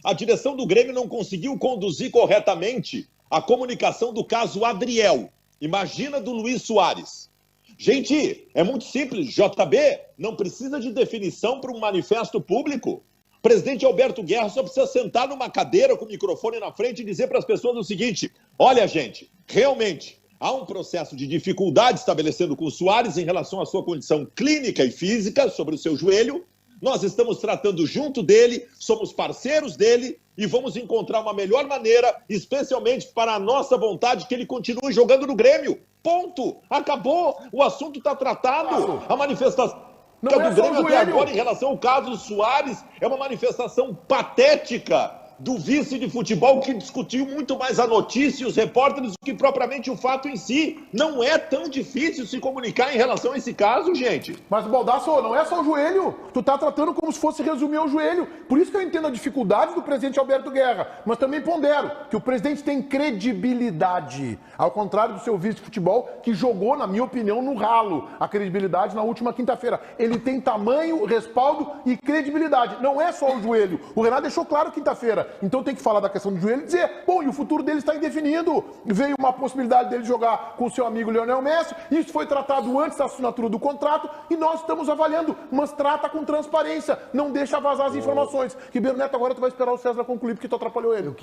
Speaker 5: a direção do Grêmio não conseguiu conduzir corretamente a comunicação do caso Adriel. Imagina do Luiz Soares. Gente, é muito simples. JB não precisa de definição para um manifesto público. O presidente Alberto Guerra só precisa sentar numa cadeira com o microfone na frente e dizer para as pessoas o seguinte: olha, gente, realmente há um processo de dificuldade estabelecendo com o Soares em relação à sua condição clínica e física sobre o seu joelho. Nós estamos tratando junto dele, somos parceiros dele e vamos encontrar uma melhor maneira, especialmente para a nossa vontade, que ele continue jogando no Grêmio. Ponto. Acabou. O assunto está tratado. A manifestação do Grêmio até agora em relação ao caso Soares é uma manifestação patética do vice de futebol que discutiu muito mais a notícia e os repórteres do que propriamente o fato em si. Não é tão difícil se comunicar em relação a esse caso, gente.
Speaker 1: Mas, Baldasso, não é só o joelho. Tu tá tratando como se fosse resumir o joelho. Por isso que eu entendo a dificuldade do presidente Alberto Guerra. Mas também pondero que o presidente tem credibilidade. Ao contrário do seu vice de futebol, que jogou, na minha opinião, no ralo a credibilidade na última quinta-feira. Ele tem tamanho, respaldo e credibilidade. Não é só o joelho. O Renato deixou claro quinta-feira. Então tem que falar da questão do joelho e dizer, bom, e o futuro dele está indefinido. Veio uma possibilidade dele jogar com o seu amigo Lionel Messi, isso foi tratado antes da assinatura do contrato e nós estamos avaliando, mas trata com transparência, não deixa vazar as informações. Ribeiro Neto, agora tu vai esperar o César concluir porque tu atrapalhou ele.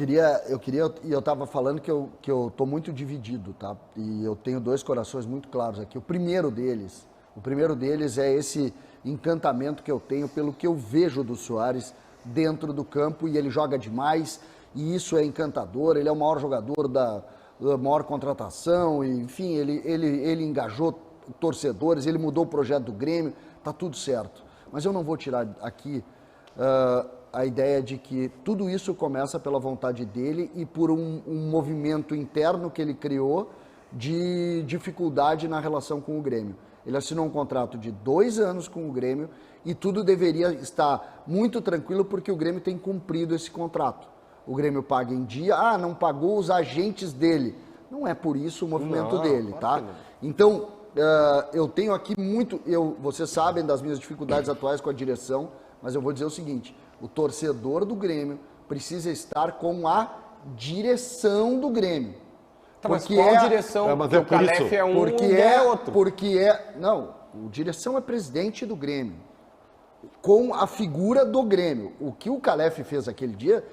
Speaker 7: Eu tava falando que eu tô muito dividido, tá? E eu tenho 2 corações muito claros aqui. O primeiro deles é esse encantamento que eu tenho pelo que eu vejo do Soares dentro do campo, e ele joga demais, e isso é encantador. Ele é o maior jogador da maior contratação, e, enfim, ele engajou torcedores, ele mudou o projeto do Grêmio, tá tudo certo. Mas eu não vou tirar aqui a ideia de que tudo isso começa pela vontade dele e por um movimento interno que ele criou de dificuldade na relação com o Grêmio. Ele assinou um contrato de 2 anos com o Grêmio e tudo deveria estar muito tranquilo porque o Grêmio tem cumprido esse contrato. O Grêmio paga em dia, não pagou os agentes dele. Não é por isso o movimento dele, tá? Então, eu tenho aqui muito... Vocês sabem das minhas dificuldades atuais com a direção, mas eu vou dizer o seguinte, o torcedor do Grêmio precisa estar com a direção do Grêmio.
Speaker 6: Tá, mas qual direção?
Speaker 4: Mas o
Speaker 6: Calef é um,
Speaker 7: porque
Speaker 6: é outro.
Speaker 7: Não, o direção é presidente do Grêmio, com a figura do Grêmio. O que o Calef fez aquele dia,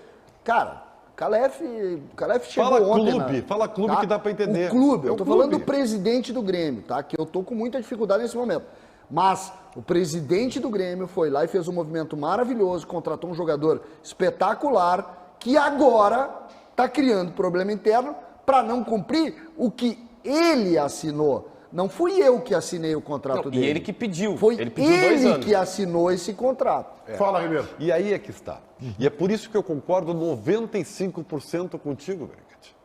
Speaker 7: cara, Calef chegou ontem.
Speaker 4: Fala clube, tá? Que dá para entender.
Speaker 7: O clube, eu tô falando do presidente do Grêmio, tá? Que eu tô com muita dificuldade nesse momento. Mas o presidente do Grêmio foi lá e fez um movimento maravilhoso, contratou um jogador espetacular, que agora tá criando problema interno para não cumprir o que ele assinou. Não fui eu que assinei o contrato dele.
Speaker 6: E ele que pediu.
Speaker 7: Foi
Speaker 6: ele pediu 2 anos.
Speaker 7: Que assinou esse contrato.
Speaker 1: Fala, Ribeiro.
Speaker 4: E aí é que está. E é por isso que eu concordo 95% contigo, Benedetti.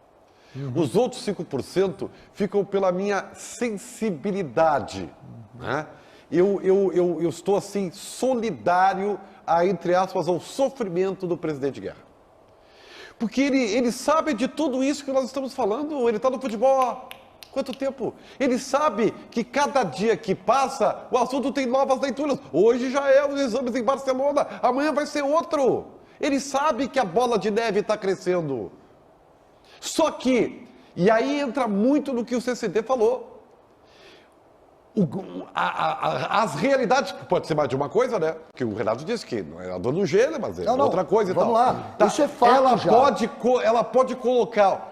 Speaker 4: Os outros 5% ficam pela minha sensibilidade. Né? Eu estou, assim, solidário, entre aspas, ao sofrimento do presidente Guerra. Porque ele sabe de tudo isso que nós estamos falando. Ele está no futebol há quanto tempo? Ele sabe que cada dia que passa, o assunto tem novas leituras. Hoje já é os exames em Barcelona, amanhã vai ser outro. Ele sabe que a bola de neve está crescendo. Só que, e aí entra muito no que o CCD falou, as realidades, pode ser mais de uma coisa, né? Que o Renato disse que não é a dor do gelo, mas é outra coisa e tal.
Speaker 7: Vamos lá, isso é fato
Speaker 4: ela pode colocar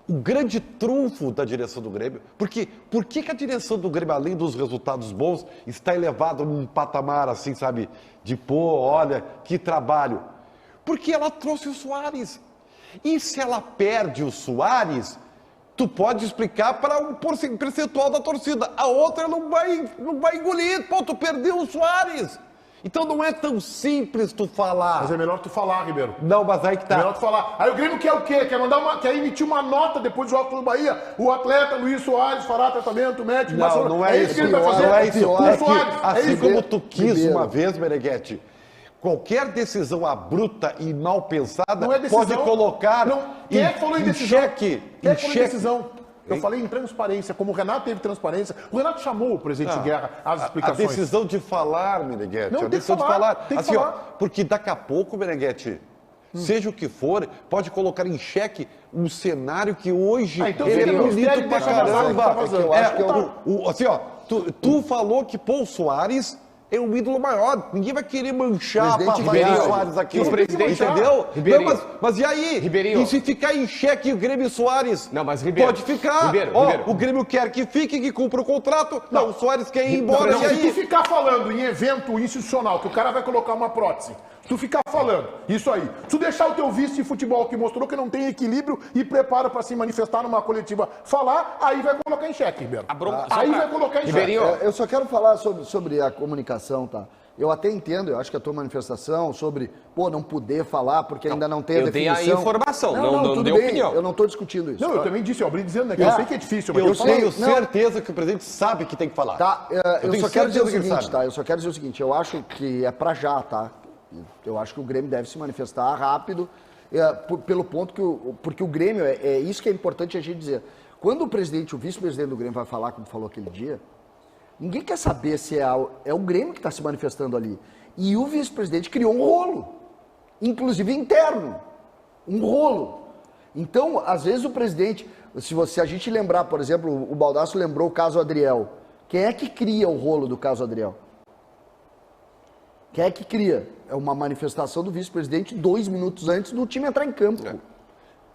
Speaker 4: o grande trunfo da direção do Grêmio, porque por que a direção do Grêmio, além dos resultados bons, está elevada num patamar assim, sabe, de pô, olha, que trabalho? Porque ela trouxe o Soares. E se ela perde o Soares, tu pode explicar para um percentual da torcida. A outra não vai engolir. Pô, tu perdeu o Soares. Então não é tão simples tu falar.
Speaker 1: Mas é melhor tu falar, Ribeiro.
Speaker 4: Não, mas aí que tá.
Speaker 1: É melhor tu falar. Aí o Grêmio quer o quê? Quer emitir uma nota depois do jogo do Bahia? O atleta Luiz Soares fará tratamento médico.
Speaker 4: Não é isso.
Speaker 1: Que ele vai fazer?
Speaker 4: Não é isso.
Speaker 1: O Soares.
Speaker 4: Assim como tu quis uma vez, Meneghetti, qualquer decisão abrupta e mal pensada
Speaker 1: não é decisão,
Speaker 4: pode colocar
Speaker 1: quem é que falou em decisão?
Speaker 4: Cheque.
Speaker 1: Quem é que falou em decisão? Eu falei em transparência, como o Renato teve transparência. O Renato chamou o presidente Guerra às explicações.
Speaker 4: A decisão de falar, Meneghetti.
Speaker 1: Não,
Speaker 4: a decisão
Speaker 1: de falar. Tem que
Speaker 4: assim,
Speaker 1: falar.
Speaker 4: Ó, porque daqui a pouco, Meneghetti, seja o que for, pode colocar em xeque um cenário que hoje
Speaker 1: então
Speaker 4: é bonito pra caramba. Assim, ó, tu falou que Paul Soares é um ídolo maior. Ninguém vai querer manchar a Ribeirinho Soares aqui.
Speaker 6: O presidente,
Speaker 4: entendeu?
Speaker 6: Não,
Speaker 4: mas e aí?
Speaker 6: Ribeirinho.
Speaker 4: E se ficar em xeque o Grêmio Soares?
Speaker 6: Não, mas Ribeiro.
Speaker 4: Pode ficar.
Speaker 6: Ribeiro.
Speaker 4: O Grêmio quer que fique, que cumpra o contrato. Não, o Soares quer ir embora.
Speaker 1: Não,
Speaker 4: e aí?
Speaker 1: se tu ficar falando em evento institucional, que o cara vai colocar uma prótese, tu ficar falando isso aí, tu deixar o teu vice de futebol que mostrou que não tem equilíbrio e preparo para se manifestar numa coletiva falar, aí vai colocar em xeque, Ribeiro. Aí vai colocar em xeque.
Speaker 7: Eu só quero falar sobre a comunicação, tá? Eu até entendo, eu acho que a tua manifestação sobre, não poder falar porque ainda não tem a definição.
Speaker 6: Eu dei a informação, não dei opinião.
Speaker 7: Eu não estou discutindo isso.
Speaker 1: Não, eu também disse, eu abri dizendo, né, que eu sei que é difícil, mas
Speaker 4: eu tenho certeza que o presidente sabe que tem que falar.
Speaker 7: Tá, eu só quero dizer o seguinte, tá? Eu só quero dizer o seguinte, eu acho que é pra já, tá? Eu acho que o Grêmio deve se manifestar rápido, pelo ponto que porque o Grêmio, é isso que é importante a gente dizer. Quando o presidente, o vice-presidente do Grêmio vai falar, como falou aquele dia, ninguém quer saber se é o Grêmio que está se manifestando ali. E o vice-presidente criou um rolo, inclusive interno, um rolo. Então, às vezes o presidente, se a gente lembrar, por exemplo, o Baldasso lembrou o caso Adriel. Quem é que cria o rolo do caso Adriel? Quem é que cria? É uma manifestação do vice-presidente 2 minutos antes do time entrar em campo.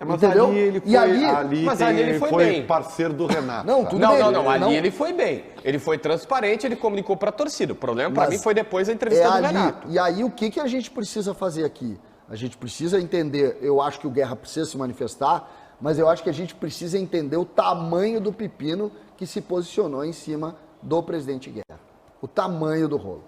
Speaker 4: Mas
Speaker 7: entendeu?
Speaker 4: ali ele foi bem. Parceiro do Renato.
Speaker 7: Não, tudo bem.
Speaker 6: Ali ele foi bem. Ele foi transparente, ele comunicou para a torcida. O problema para mim foi depois da entrevista do Renato.
Speaker 7: E aí o que a gente precisa fazer aqui? A gente precisa entender, eu acho que o Guerra precisa se manifestar, mas eu acho que a gente precisa entender o tamanho do pepino que se posicionou em cima do presidente Guerra. O tamanho do rolo,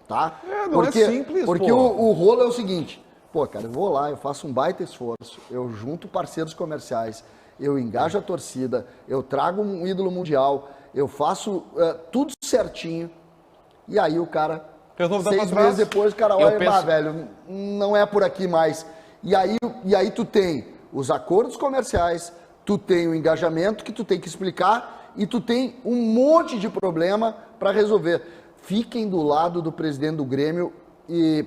Speaker 7: tá?
Speaker 4: Não é simples,
Speaker 7: porque o rolo é o seguinte... cara, eu vou lá, eu faço um baita esforço, eu junto parceiros comerciais, eu engajo a torcida, eu trago um ídolo mundial, eu faço tudo certinho, e aí o cara, 6 meses depois, o cara olha, velho, não é por aqui mais. E aí tu tem os acordos comerciais, tu tem o engajamento que tu tem que explicar, e tu tem um monte de problema para resolver. Fiquem do lado do presidente do Grêmio,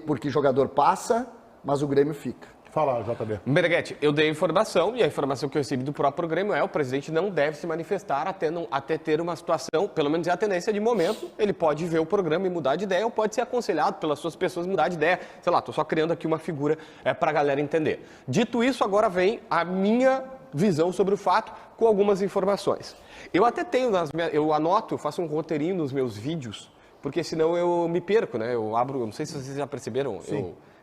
Speaker 7: porque jogador passa... mas o Grêmio fica.
Speaker 1: Fala, JB.
Speaker 6: Meneghetti, eu dei a informação, e a informação que eu recebi do próprio Grêmio é o presidente não deve se manifestar até ter uma situação, pelo menos é a tendência de momento, ele pode ver o programa e mudar de ideia, ou pode ser aconselhado pelas suas pessoas mudar de ideia. Sei lá, tô só criando aqui uma figura pra galera entender. Dito isso, agora vem a minha visão sobre o fato com algumas informações. Eu até tenho, eu anoto, eu faço um roteirinho nos meus vídeos, porque senão eu me perco, né? Eu abro, não sei se vocês já perceberam,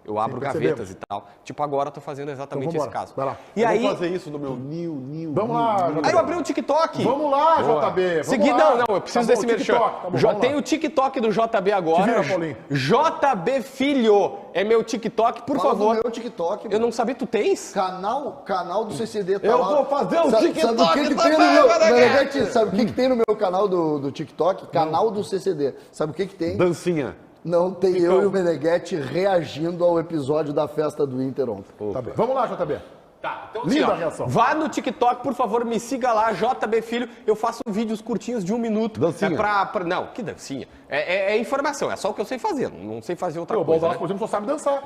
Speaker 6: eu abro gavetas e tal. Tipo, agora eu tô fazendo exatamente esse caso.
Speaker 1: Vai lá.
Speaker 6: E aí,
Speaker 4: vou fazer isso no meu
Speaker 1: Vamos lá, JB.
Speaker 6: Aí eu abri o TikTok.
Speaker 1: Vamos lá, JB.
Speaker 6: Não, eu preciso desse merchan. Tem o TikTok do JB agora.
Speaker 1: Vira, Paulinho.
Speaker 6: JB Filho é meu TikTok, por favor.
Speaker 7: Do meu TikTok.
Speaker 6: Eu não sabia, tu tens?
Speaker 7: Canal do CCD. Tá
Speaker 4: Eu
Speaker 7: lá.
Speaker 4: vou fazer um
Speaker 7: Sabe
Speaker 4: TikTok
Speaker 7: o que tem no meu... Meneghetti, sabe o que tem no meu canal do TikTok? Canal do CCD. Sabe o que tem?
Speaker 4: Dancinha.
Speaker 7: Não, tem eu e o Meneghetti reagindo ao episódio da festa do Inter ontem.
Speaker 1: Tá bem. Vamos lá, JB.
Speaker 6: Tá, então
Speaker 1: Linda
Speaker 6: assim,
Speaker 1: a reação.
Speaker 6: Vá no TikTok, por favor, me siga lá, JB Filho. Eu faço vídeos curtinhos de 1 minuto.
Speaker 4: Dancinha.
Speaker 6: Não, que dancinha. É informação, é só o que eu sei fazer. Não sei fazer outra
Speaker 1: O
Speaker 6: coisa.
Speaker 1: Baldasso, por exemplo, só sabe dançar.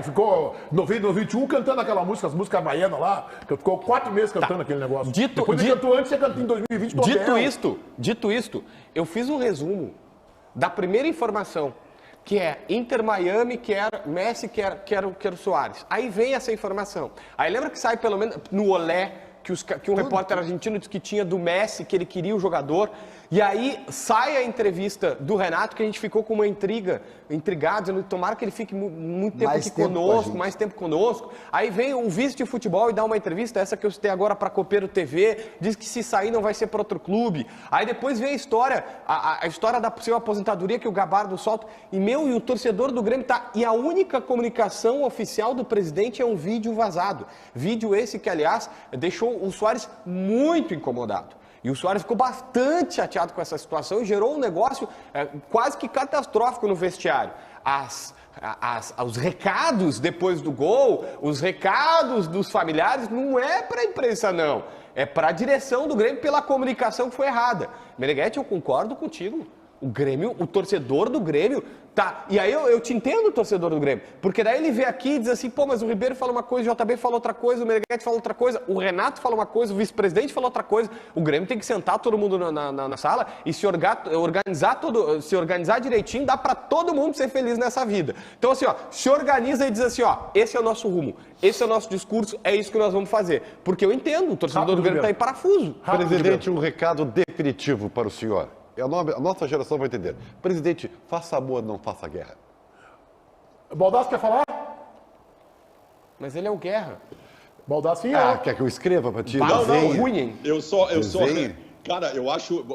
Speaker 1: Ficou 91 cantando aquela música, as músicas havaianas lá. Ficou 4 meses cantando aquele negócio. Depois ele cantou antes, você cantou em 2020.
Speaker 6: Dito isto, eu fiz um resumo da primeira informação, que é Inter Miami, quer Messi, quer o Soares. Aí vem essa informação. Aí lembra que sai pelo menos no Olé, que um repórter argentino disse que tinha do Messi, que ele queria o jogador. E aí sai a entrevista do Renato, que a gente ficou com uma intrigado, dizendo, tomara que ele fique muito tempo aqui conosco, mais tempo conosco. Aí vem um vice de futebol e dá uma entrevista, essa que eu citei agora para Copeiro TV, diz que se sair não vai ser para outro clube. Aí depois vem a história da possível aposentadoria que o Gabardo solta. E o torcedor do Grêmio tá... E a única comunicação oficial do presidente é um vídeo vazado. Vídeo esse que, aliás, deixou o Soares muito incomodado. E o Soares ficou bastante chateado com essa situação e gerou um negócio quase que catastrófico no vestiário. Os recados depois do gol, os recados dos familiares, não é para a imprensa, não. É para a direção do Grêmio pela comunicação que foi errada. Meneghetti, eu concordo contigo. O Grêmio, o torcedor do Grêmio, tá... E aí eu te entendo, o torcedor do Grêmio. Porque daí ele vê aqui e diz assim, mas o Ribeiro fala uma coisa, o JB fala outra coisa, o Meneghetti fala outra coisa, o Renato fala uma coisa, o vice-presidente fala outra coisa. O Grêmio tem que sentar todo mundo na sala e se organizar direitinho, dá pra todo mundo ser feliz nessa vida. Então assim, se organiza e diz assim, esse é o nosso rumo, esse é o nosso discurso, é isso que nós vamos fazer. Porque eu entendo, o torcedor do Grêmio tá em parafuso.
Speaker 4: Presidente, um recado definitivo para o senhor. A nossa geração vai entender. Presidente, faça amor, não faça guerra.
Speaker 1: Baldasso quer falar?
Speaker 6: Mas ele é o Guerra.
Speaker 1: Baldasso sim,
Speaker 4: quer que eu escreva para ti?
Speaker 5: Não,
Speaker 6: ruim, hein?
Speaker 5: Eu sou... Cara, eu acho...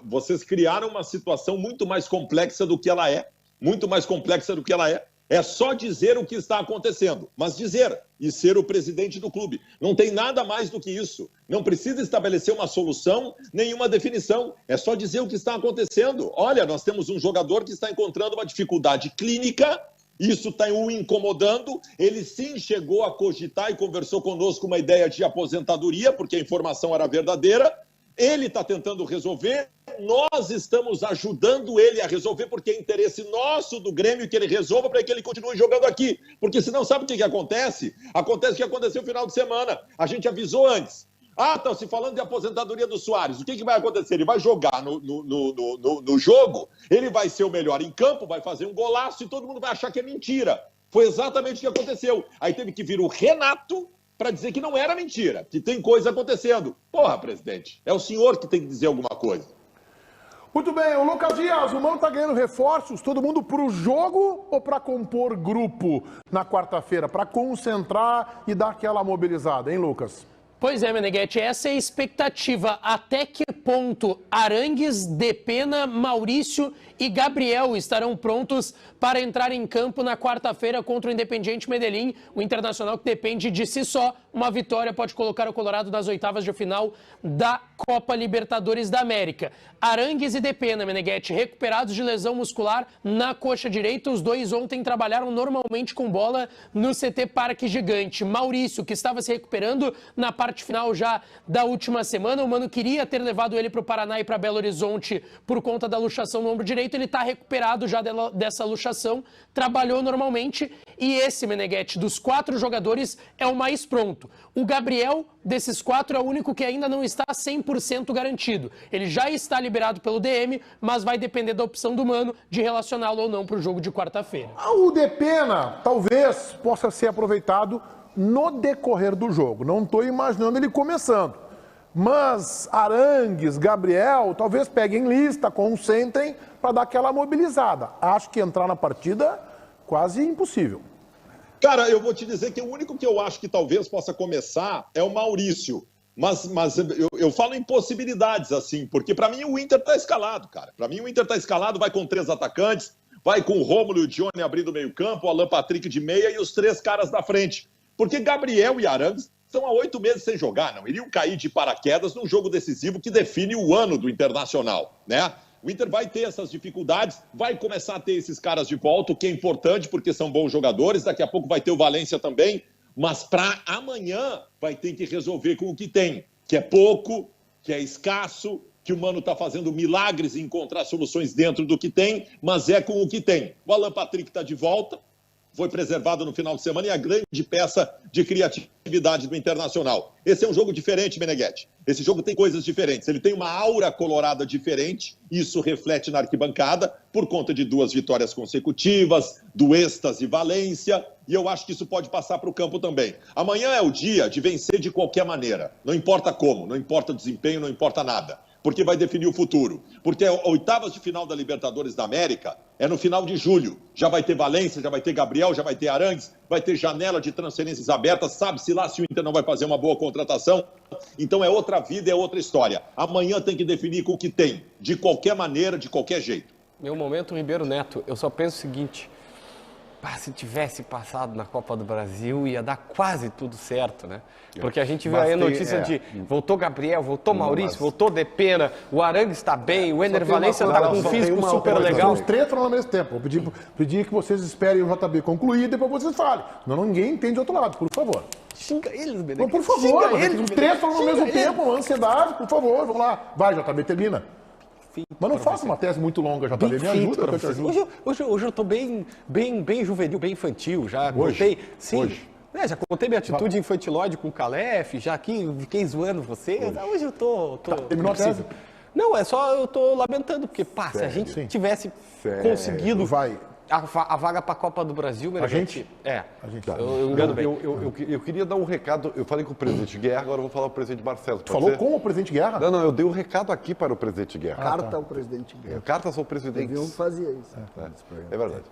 Speaker 5: Vocês criaram uma situação muito mais complexa do que ela é. Muito mais complexa do que ela é. É só dizer o que está acontecendo, mas dizer e ser o presidente do clube. Não tem nada mais do que isso. Não precisa estabelecer uma solução, nenhuma definição. É só dizer o que está acontecendo. Olha, nós temos um jogador que está encontrando uma dificuldade clínica, isso está o incomodando. Ele sim chegou a cogitar e conversou conosco uma ideia de aposentadoria, porque a informação era verdadeira. Ele está tentando resolver, nós estamos ajudando ele a resolver, porque é interesse nosso do Grêmio que ele resolva para que ele continue jogando aqui. Porque senão, sabe o que acontece? Acontece o que aconteceu no final de semana. A gente avisou antes. Estão se falando de aposentadoria do Soares. O que vai acontecer? Ele vai jogar no jogo, ele vai ser o melhor em campo, vai fazer um golaço e todo mundo vai achar que é mentira. Foi exatamente o que aconteceu. Aí teve que vir o Renato para dizer que não era mentira, que tem coisa acontecendo. Porra, presidente, é o senhor que tem que dizer alguma coisa.
Speaker 1: Muito bem, o Lucas Dias, o Mano tá ganhando reforços, todo mundo pro jogo ou para compor grupo na quarta-feira? Para concentrar e dar aquela mobilizada, hein, Lucas?
Speaker 2: Pois é, Meneghetti, essa é a expectativa. Até que ponto Arangues, Depena, Maurício e Gabriel estarão prontos para entrar em campo na quarta-feira contra o Independiente Medellín, o Internacional que depende de si só. Uma vitória pode colocar o Colorado nas oitavas de final da Copa Libertadores da América. Arangues e Depena, Meneghetti, recuperados de lesão muscular na coxa direita. Os dois ontem trabalharam normalmente com bola no CT Parque Gigante. Maurício, que estava se recuperando na parte parte final já da última semana. O Mano queria ter levado ele para o Paraná e para Belo Horizonte por conta da luxação no ombro direito. Ele está recuperado já dessa luxação, trabalhou normalmente. E esse, Meneghetti, dos 4 jogadores, é o mais pronto. O Gabriel, desses 4, é o único que ainda não está 100% garantido. Ele já está liberado pelo DM, mas vai depender da opção do Mano de relacioná-lo ou não para o jogo de quarta-feira.
Speaker 1: O Depena talvez possa ser aproveitado no decorrer do jogo. Não estou imaginando ele começando. Mas Arangues, Gabriel, talvez peguem lista, concentrem para dar aquela mobilizada. Acho que entrar na partida quase impossível.
Speaker 5: Cara, eu vou te dizer que o único que eu acho que talvez possa começar é o Maurício. Mas eu falo em possibilidades, assim, porque para mim o Inter tá escalado, cara. Para mim o Inter tá escalado, vai com 3 atacantes, vai com o Rômulo e o Johnny abrindo o meio-campo, o Alan Patrick de meia e os 3 caras da frente. Porque Gabriel e Arangues estão há 8 meses sem jogar, não iriam cair de paraquedas num jogo decisivo que define o ano do Internacional, né? O Inter vai ter essas dificuldades, vai começar a ter esses caras de volta, o que é importante porque são bons jogadores, daqui a pouco vai ter o Valência também, mas para amanhã vai ter que resolver com o que tem, que é pouco, que é escasso, que o Mano está fazendo milagres em encontrar soluções dentro do que tem, mas é com o que tem. O Alan Patrick está de volta, foi preservado no final de semana e a grande peça de criatividade do Internacional. Esse é um jogo diferente, Meneghetti. Esse jogo tem coisas diferentes. Ele tem uma aura colorada diferente, isso reflete na arquibancada, por conta de 2 vitórias consecutivas, do êxtase Valência, e eu acho que isso pode passar para o campo também. Amanhã é o dia de vencer de qualquer maneira. Não importa como, não importa o desempenho, não importa nada. Porque vai definir o futuro. Porque a 8ª de final da Libertadores da América é no final de julho. Já vai ter Valência, já vai ter Gabriel, já vai ter Arangues, vai ter janela de transferências abertas. Sabe-se lá se o Inter não vai fazer uma boa contratação. Então é outra vida, é outra história. Amanhã tem que definir com o que tem, de qualquer maneira, de qualquer jeito.
Speaker 6: Meu momento, Ribeiro Neto, eu só penso o seguinte... se tivesse passado na Copa do Brasil, ia dar quase tudo certo, né? Porque a gente viu aí a notícia de voltou Gabriel, voltou Maurício, voltou Depena, o Arangues está bem, o Ener Valência está com um físico super legal.
Speaker 1: Os 3 foram ao mesmo tempo. Eu pedi que vocês esperem o JB concluir e depois vocês falem. Não, ninguém entende do outro lado, por favor.
Speaker 6: Xinga eles, Benedito.
Speaker 1: Por favor, os 3 foram ao mesmo tempo, uma ansiedade, por favor, vamos lá. Vai, JB, termina. Mas não faça uma tese muito longa, JB, me ajuda, que eu te ajudo.
Speaker 6: Hoje eu estou bem juvenil, bem infantil, já
Speaker 1: hoje,
Speaker 6: contei. Sim,
Speaker 1: hoje.
Speaker 6: Já contei minha atitude infantilóide com o Calef, já aqui fiquei zoando vocês. Hoje eu tô
Speaker 1: terminou a tese?
Speaker 6: Não, é só eu tô lamentando, porque se a gente tivesse conseguido a vaga para a Copa do Brasil,
Speaker 1: a gente?
Speaker 6: Eu engano bem.
Speaker 4: Eu queria dar um recado, eu falei com o presidente Guerra, agora eu vou falar com o presidente Barcelos.
Speaker 1: Tu falou com o presidente Guerra?
Speaker 4: Não, eu dei um recado aqui para o presidente Guerra.
Speaker 7: Carta ao presidente Guerra.
Speaker 4: Cartas ao presidente.
Speaker 7: Eu fazia isso.
Speaker 4: É verdade.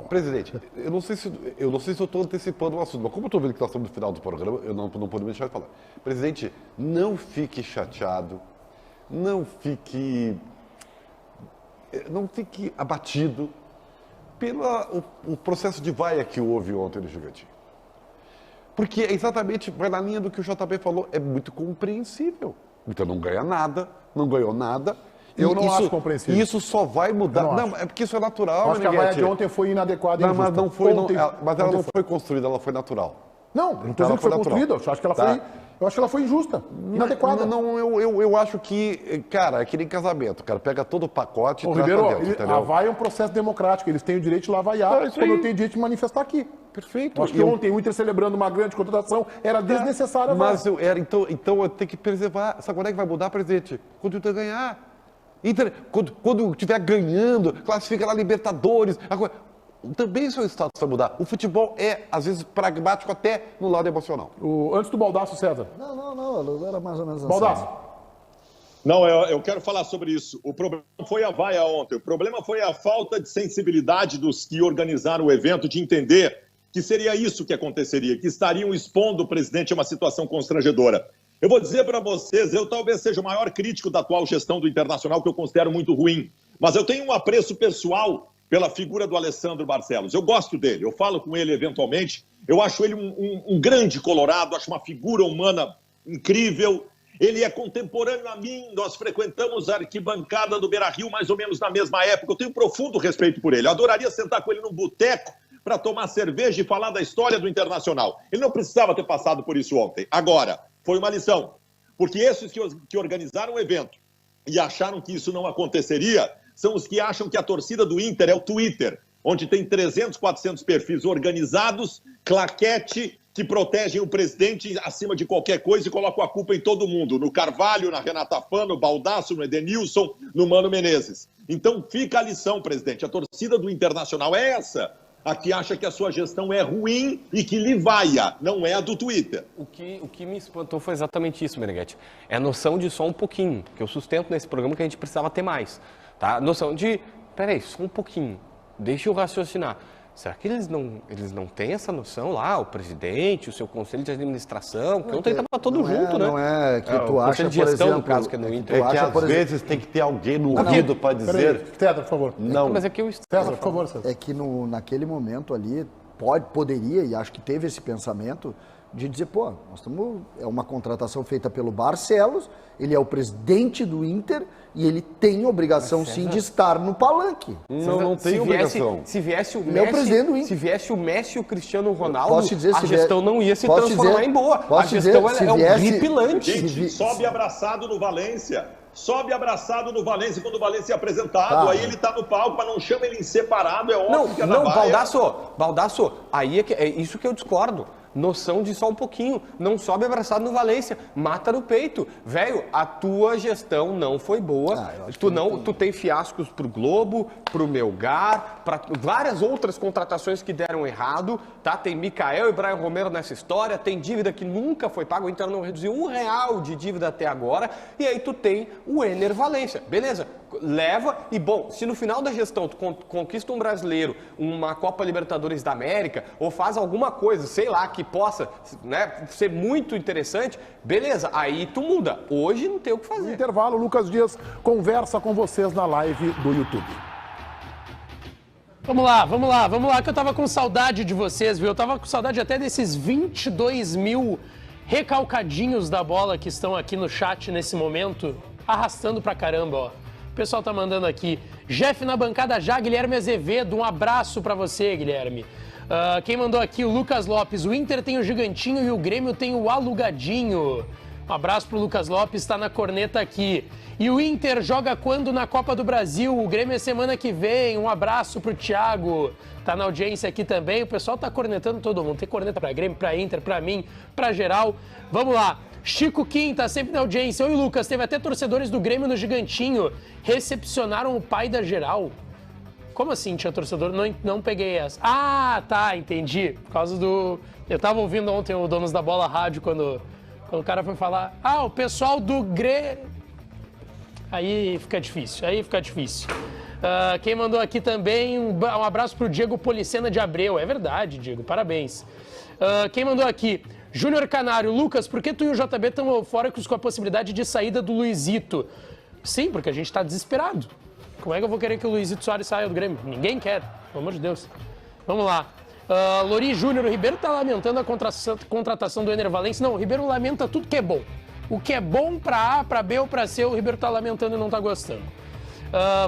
Speaker 4: Presidente, eu não sei se eu estou antecipando o assunto, mas como eu estou vendo que nós estamos no final do programa, eu não podemos deixar de falar. Presidente, não fique chateado, não fique abatido pelo o processo de vaia que houve ontem no Gigantinho. Porque é exatamente, vai na linha do que o JB falou, é muito compreensível. Então não ganha nada, não ganhou nada.
Speaker 1: Eu não acho compreensível.
Speaker 4: Isso só vai mudar. Não, é porque isso é natural,
Speaker 1: acho que a vaia de ontem foi inadequada e injusta.
Speaker 4: Mas ela não foi construída, ela foi natural.
Speaker 1: Não estou dizendo que foi construída. Eu acho que ela foi injusta, inadequada.
Speaker 4: Eu acho que, cara, é que nem casamento, cara. Pega todo o pacote e traz
Speaker 1: Ribeiro,
Speaker 4: pra dentro, entendeu?
Speaker 1: A vaia é um processo democrático. Eles têm o direito de lá vaiar, como eu tenho o direito de manifestar aqui.
Speaker 4: Perfeito.
Speaker 1: Acho que ontem o Inter celebrando uma grande contratação era desnecessária.
Speaker 4: Mas então eu tenho que preservar. Sabe quando é que vai mudar, presidente? Quando o Inter ganhar. Inter, quando estiver ganhando, classifica na Libertadores. Agora, também o seu status vai mudar. O futebol é, às vezes, pragmático até no lado emocional.
Speaker 1: Antes do Baldasso, César.
Speaker 7: Não, era mais ou menos assim.
Speaker 1: Baldasso.
Speaker 5: Não, eu quero falar sobre isso. O problema foi a vaia ontem. O problema foi a falta de sensibilidade dos que organizaram o evento de entender que seria isso que aconteceria, que estariam expondo o presidente a uma situação constrangedora. Eu vou dizer para vocês, eu talvez seja o maior crítico da atual gestão do Internacional, que eu considero muito ruim, mas eu tenho um apreço pessoal pela figura do Alessandro Barcelos. Eu gosto dele, eu falo com ele eventualmente, eu acho ele um grande colorado, acho uma figura humana incrível. Ele é contemporâneo a mim, nós frequentamos a arquibancada do Beira-Rio mais ou menos na mesma época, eu tenho profundo respeito por ele, eu adoraria sentar com ele num boteco para tomar cerveja e falar da história do Internacional. Ele não precisava ter passado por isso ontem. Agora, foi uma lição. Porque esses que organizaram o evento e acharam que isso não aconteceria, são os que acham que a torcida do Inter é o Twitter, onde tem 300, 400 perfis organizados, claquete, que protegem o presidente acima de qualquer coisa e colocam a culpa em todo mundo, no Carvalho, na Renata Fã, no Baldasso, no Edenilson, no Mano Menezes. Então fica a lição, presidente, a torcida do Internacional é essa, a que acha que a sua gestão é ruim e que lhe vaia, não é a do Twitter.
Speaker 6: O que me espantou foi exatamente isso, Meneghetti. É a noção de só um pouquinho, que eu sustento nesse programa que a gente precisava ter mais. Tá? Noção de, peraí, só um pouquinho, deixa eu raciocinar. Será que eles não têm essa noção lá, o presidente, o seu conselho de administração, que ontem estava todo junto, né?
Speaker 7: Não é que tu acha,
Speaker 6: conselho de gestão,
Speaker 7: por exemplo,
Speaker 6: no caso, que é no Inter.
Speaker 4: É que às vezes tem que ter alguém no ouvido para dizer...
Speaker 1: César, por favor.
Speaker 4: Não.
Speaker 6: Mas é que eu...
Speaker 1: César, por favor, César.
Speaker 7: É que naquele momento ali, poderia, e acho que teve esse pensamento, de dizer, pô, é uma contratação feita pelo Barcelos, ele é o presidente do Inter e ele tem obrigação sim de estar no palanque.
Speaker 4: Não tem obrigação.
Speaker 6: Se viesse o
Speaker 7: Ele é o presidente do Inter.
Speaker 6: Se viesse o Messi e o Cristiano Ronaldo,
Speaker 7: Posso dizer,
Speaker 6: a gestão não ia se transformar em boa. A gestão é horripilante.
Speaker 5: Gente, sobe abraçado no Valência. Sobe abraçado no Valência quando o Valência é apresentado. Aí ele tá no palco, mas não chama ele em separado, é óbvio que é na baia.
Speaker 6: Baldasso, aí é isso que eu discordo. Noção de só um pouquinho. Não sobe abraçado no Valência. Mata no peito. Velho, a tua gestão não foi boa. Tu tem fiascos pro Globo, pro Melgar, para várias outras contratações que deram errado, tá? Tem Micael e Brian Romero nessa história, tem dívida que nunca foi paga, o Inter não reduziu R$1 de dívida até agora, e aí tu tem o Ener Valencia. Beleza, leva, e bom, se no final da gestão tu conquista um brasileiro, uma Copa Libertadores da América, ou faz alguma coisa, sei lá, que possa, né, ser muito interessante, beleza, aí tu muda. Hoje não tem o que fazer.
Speaker 1: No intervalo, Lucas Dias conversa com vocês na live do YouTube.
Speaker 2: Vamos lá, que eu tava com saudade de vocês, viu? Eu tava com saudade até desses 22 mil recalcadinhos da bola que estão aqui no chat nesse momento, arrastando pra caramba, ó. O pessoal tá mandando aqui. Jeff na bancada já, Guilherme Azevedo, um abraço pra você, Guilherme. Quem mandou aqui, o Lucas Lopes, o Inter tem o Gigantinho e o Grêmio tem o Alugadinho. Um abraço pro Lucas Lopes, tá na corneta aqui. E o Inter joga quando na Copa do Brasil? O Grêmio é semana que vem. Um abraço pro Thiago, tá na audiência aqui também. O pessoal tá cornetando todo mundo. Tem corneta pra Grêmio, pra Inter, pra mim, pra geral. Vamos lá. Chico Kim tá sempre na audiência. Oi, Lucas, teve até torcedores do Grêmio no Gigantinho. Recepcionaram o pai da geral. Como assim tinha torcedor? Não peguei essa. Ah, tá, entendi. Por causa do... Eu tava ouvindo ontem o Donos da Bola Rádio quando o cara foi falar, o pessoal do Aí fica difícil. Quem mandou aqui também, um abraço pro Diego Policena de Abreu. É verdade, Diego, parabéns. Quem mandou aqui, Júnior Canário, Lucas, por que tu e o JB estão eufóricos com a possibilidade de saída do Luizito? Sim, porque a gente tá desesperado. Como é que eu vou querer que o Luizito Soares saia do Grêmio? Ninguém quer, pelo amor de Deus. Vamos lá. Lori Júnior, o Ribeiro tá lamentando a contratação do Ener Valencia. Não, o Ribeiro lamenta tudo que é bom. O que é bom pra A, pra B ou pra C, o Ribeiro tá lamentando e não tá gostando.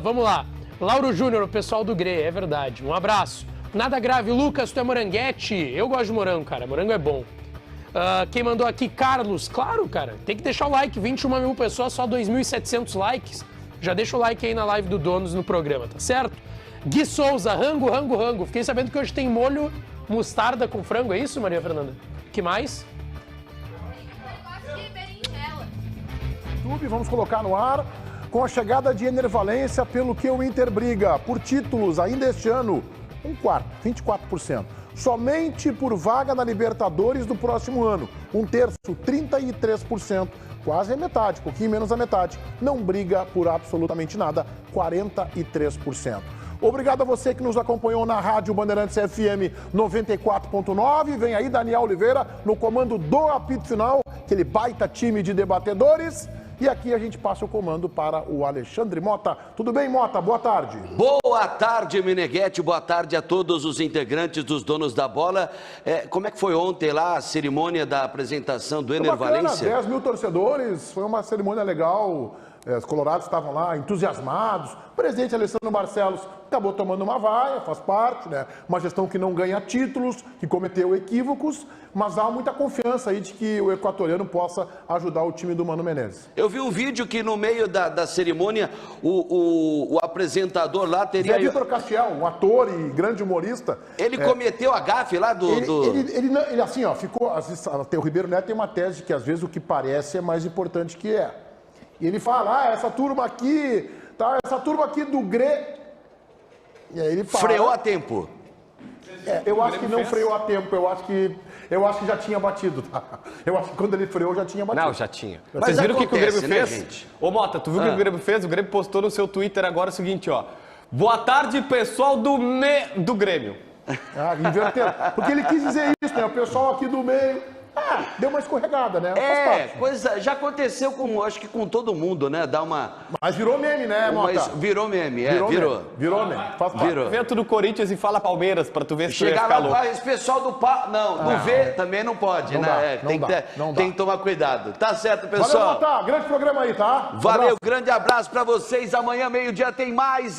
Speaker 2: Vamos lá. Lauro Júnior, o pessoal do Grê, é verdade. Um abraço. Nada grave. Lucas, tu é moranguete? Eu gosto de morango, cara. Morango é bom. Quem mandou aqui? Carlos. Claro, cara. Tem que deixar o like. 21 mil pessoas, só 2.700 likes. Já deixa o like aí na live do Donos no programa, tá certo? Gui Souza, rango. Fiquei sabendo que hoje tem molho mostarda com frango, é isso, Maria Fernanda? Que mais?
Speaker 1: YouTube, vamos colocar no ar. Com a chegada de Ener Valencia, pelo que o Inter briga por títulos ainda este ano, 24%. Somente por vaga na Libertadores do próximo ano, 1/3, 33%. Quase a metade, pouquinho menos da metade. Não briga por absolutamente nada, 43%. Obrigado a você que nos acompanhou na Rádio Bandeirantes FM 94.9. Vem aí Daniel Oliveira no comando do apito final, aquele baita time de debatedores. E aqui a gente passa o comando para o Alexandre Mota. Tudo bem, Mota? Boa tarde.
Speaker 8: Boa tarde, Meneghetti. Boa tarde a todos os integrantes dos Donos da Bola. Como é que foi ontem lá a cerimônia da apresentação do Ener Valencia?
Speaker 1: 10 mil torcedores, foi uma cerimônia legal. Os colorados estavam lá entusiasmados. O presidente Alessandro Barcelos acabou tomando uma vaia, faz parte, né? Uma gestão que não ganha títulos, que cometeu equívocos, mas há muita confiança aí de que o equatoriano possa ajudar o time do Mano Menezes.
Speaker 8: Eu vi um vídeo que no meio da cerimônia o apresentador lá teria...
Speaker 1: Zé Vitor Castiel, um ator e grande humorista.
Speaker 8: Ele cometeu a gafe lá do...
Speaker 1: Ele assim, ó, ficou... Às vezes, até o Ribeiro Neto tem uma tese de que às vezes o que parece é mais importante que é. E ele fala, essa turma aqui, tá, essa turma aqui do Grê... E aí ele para.
Speaker 8: Freou a tempo.
Speaker 1: Eu acho que não freou a tempo, eu acho que já tinha batido, tá? Eu acho que quando ele freou já tinha batido.
Speaker 6: Não, já tinha. Vocês viram o que o Grêmio fez? Gente? Ô Mota, tu viu o que o Grêmio fez? O Grêmio postou no seu Twitter agora o seguinte, ó. Boa tarde, pessoal do Grêmio.
Speaker 1: Inverteu. Porque ele quis dizer isso, né? O pessoal aqui do meio... deu uma escorregada, né?
Speaker 8: Já aconteceu acho que com todo mundo, né?
Speaker 1: Mas virou meme, né, Mota?
Speaker 8: Virou meme,
Speaker 1: Virou meme, faz parte.
Speaker 6: Vento do Corinthians e fala Palmeiras, pra tu ver se
Speaker 8: chegar lá, esse pessoal do V também não pode, né? Tem que tomar cuidado. Tá certo, pessoal?
Speaker 1: Valeu, Mota. Grande programa aí, tá?
Speaker 8: Valeu, grande abraço pra vocês. Amanhã, meio-dia, tem mais.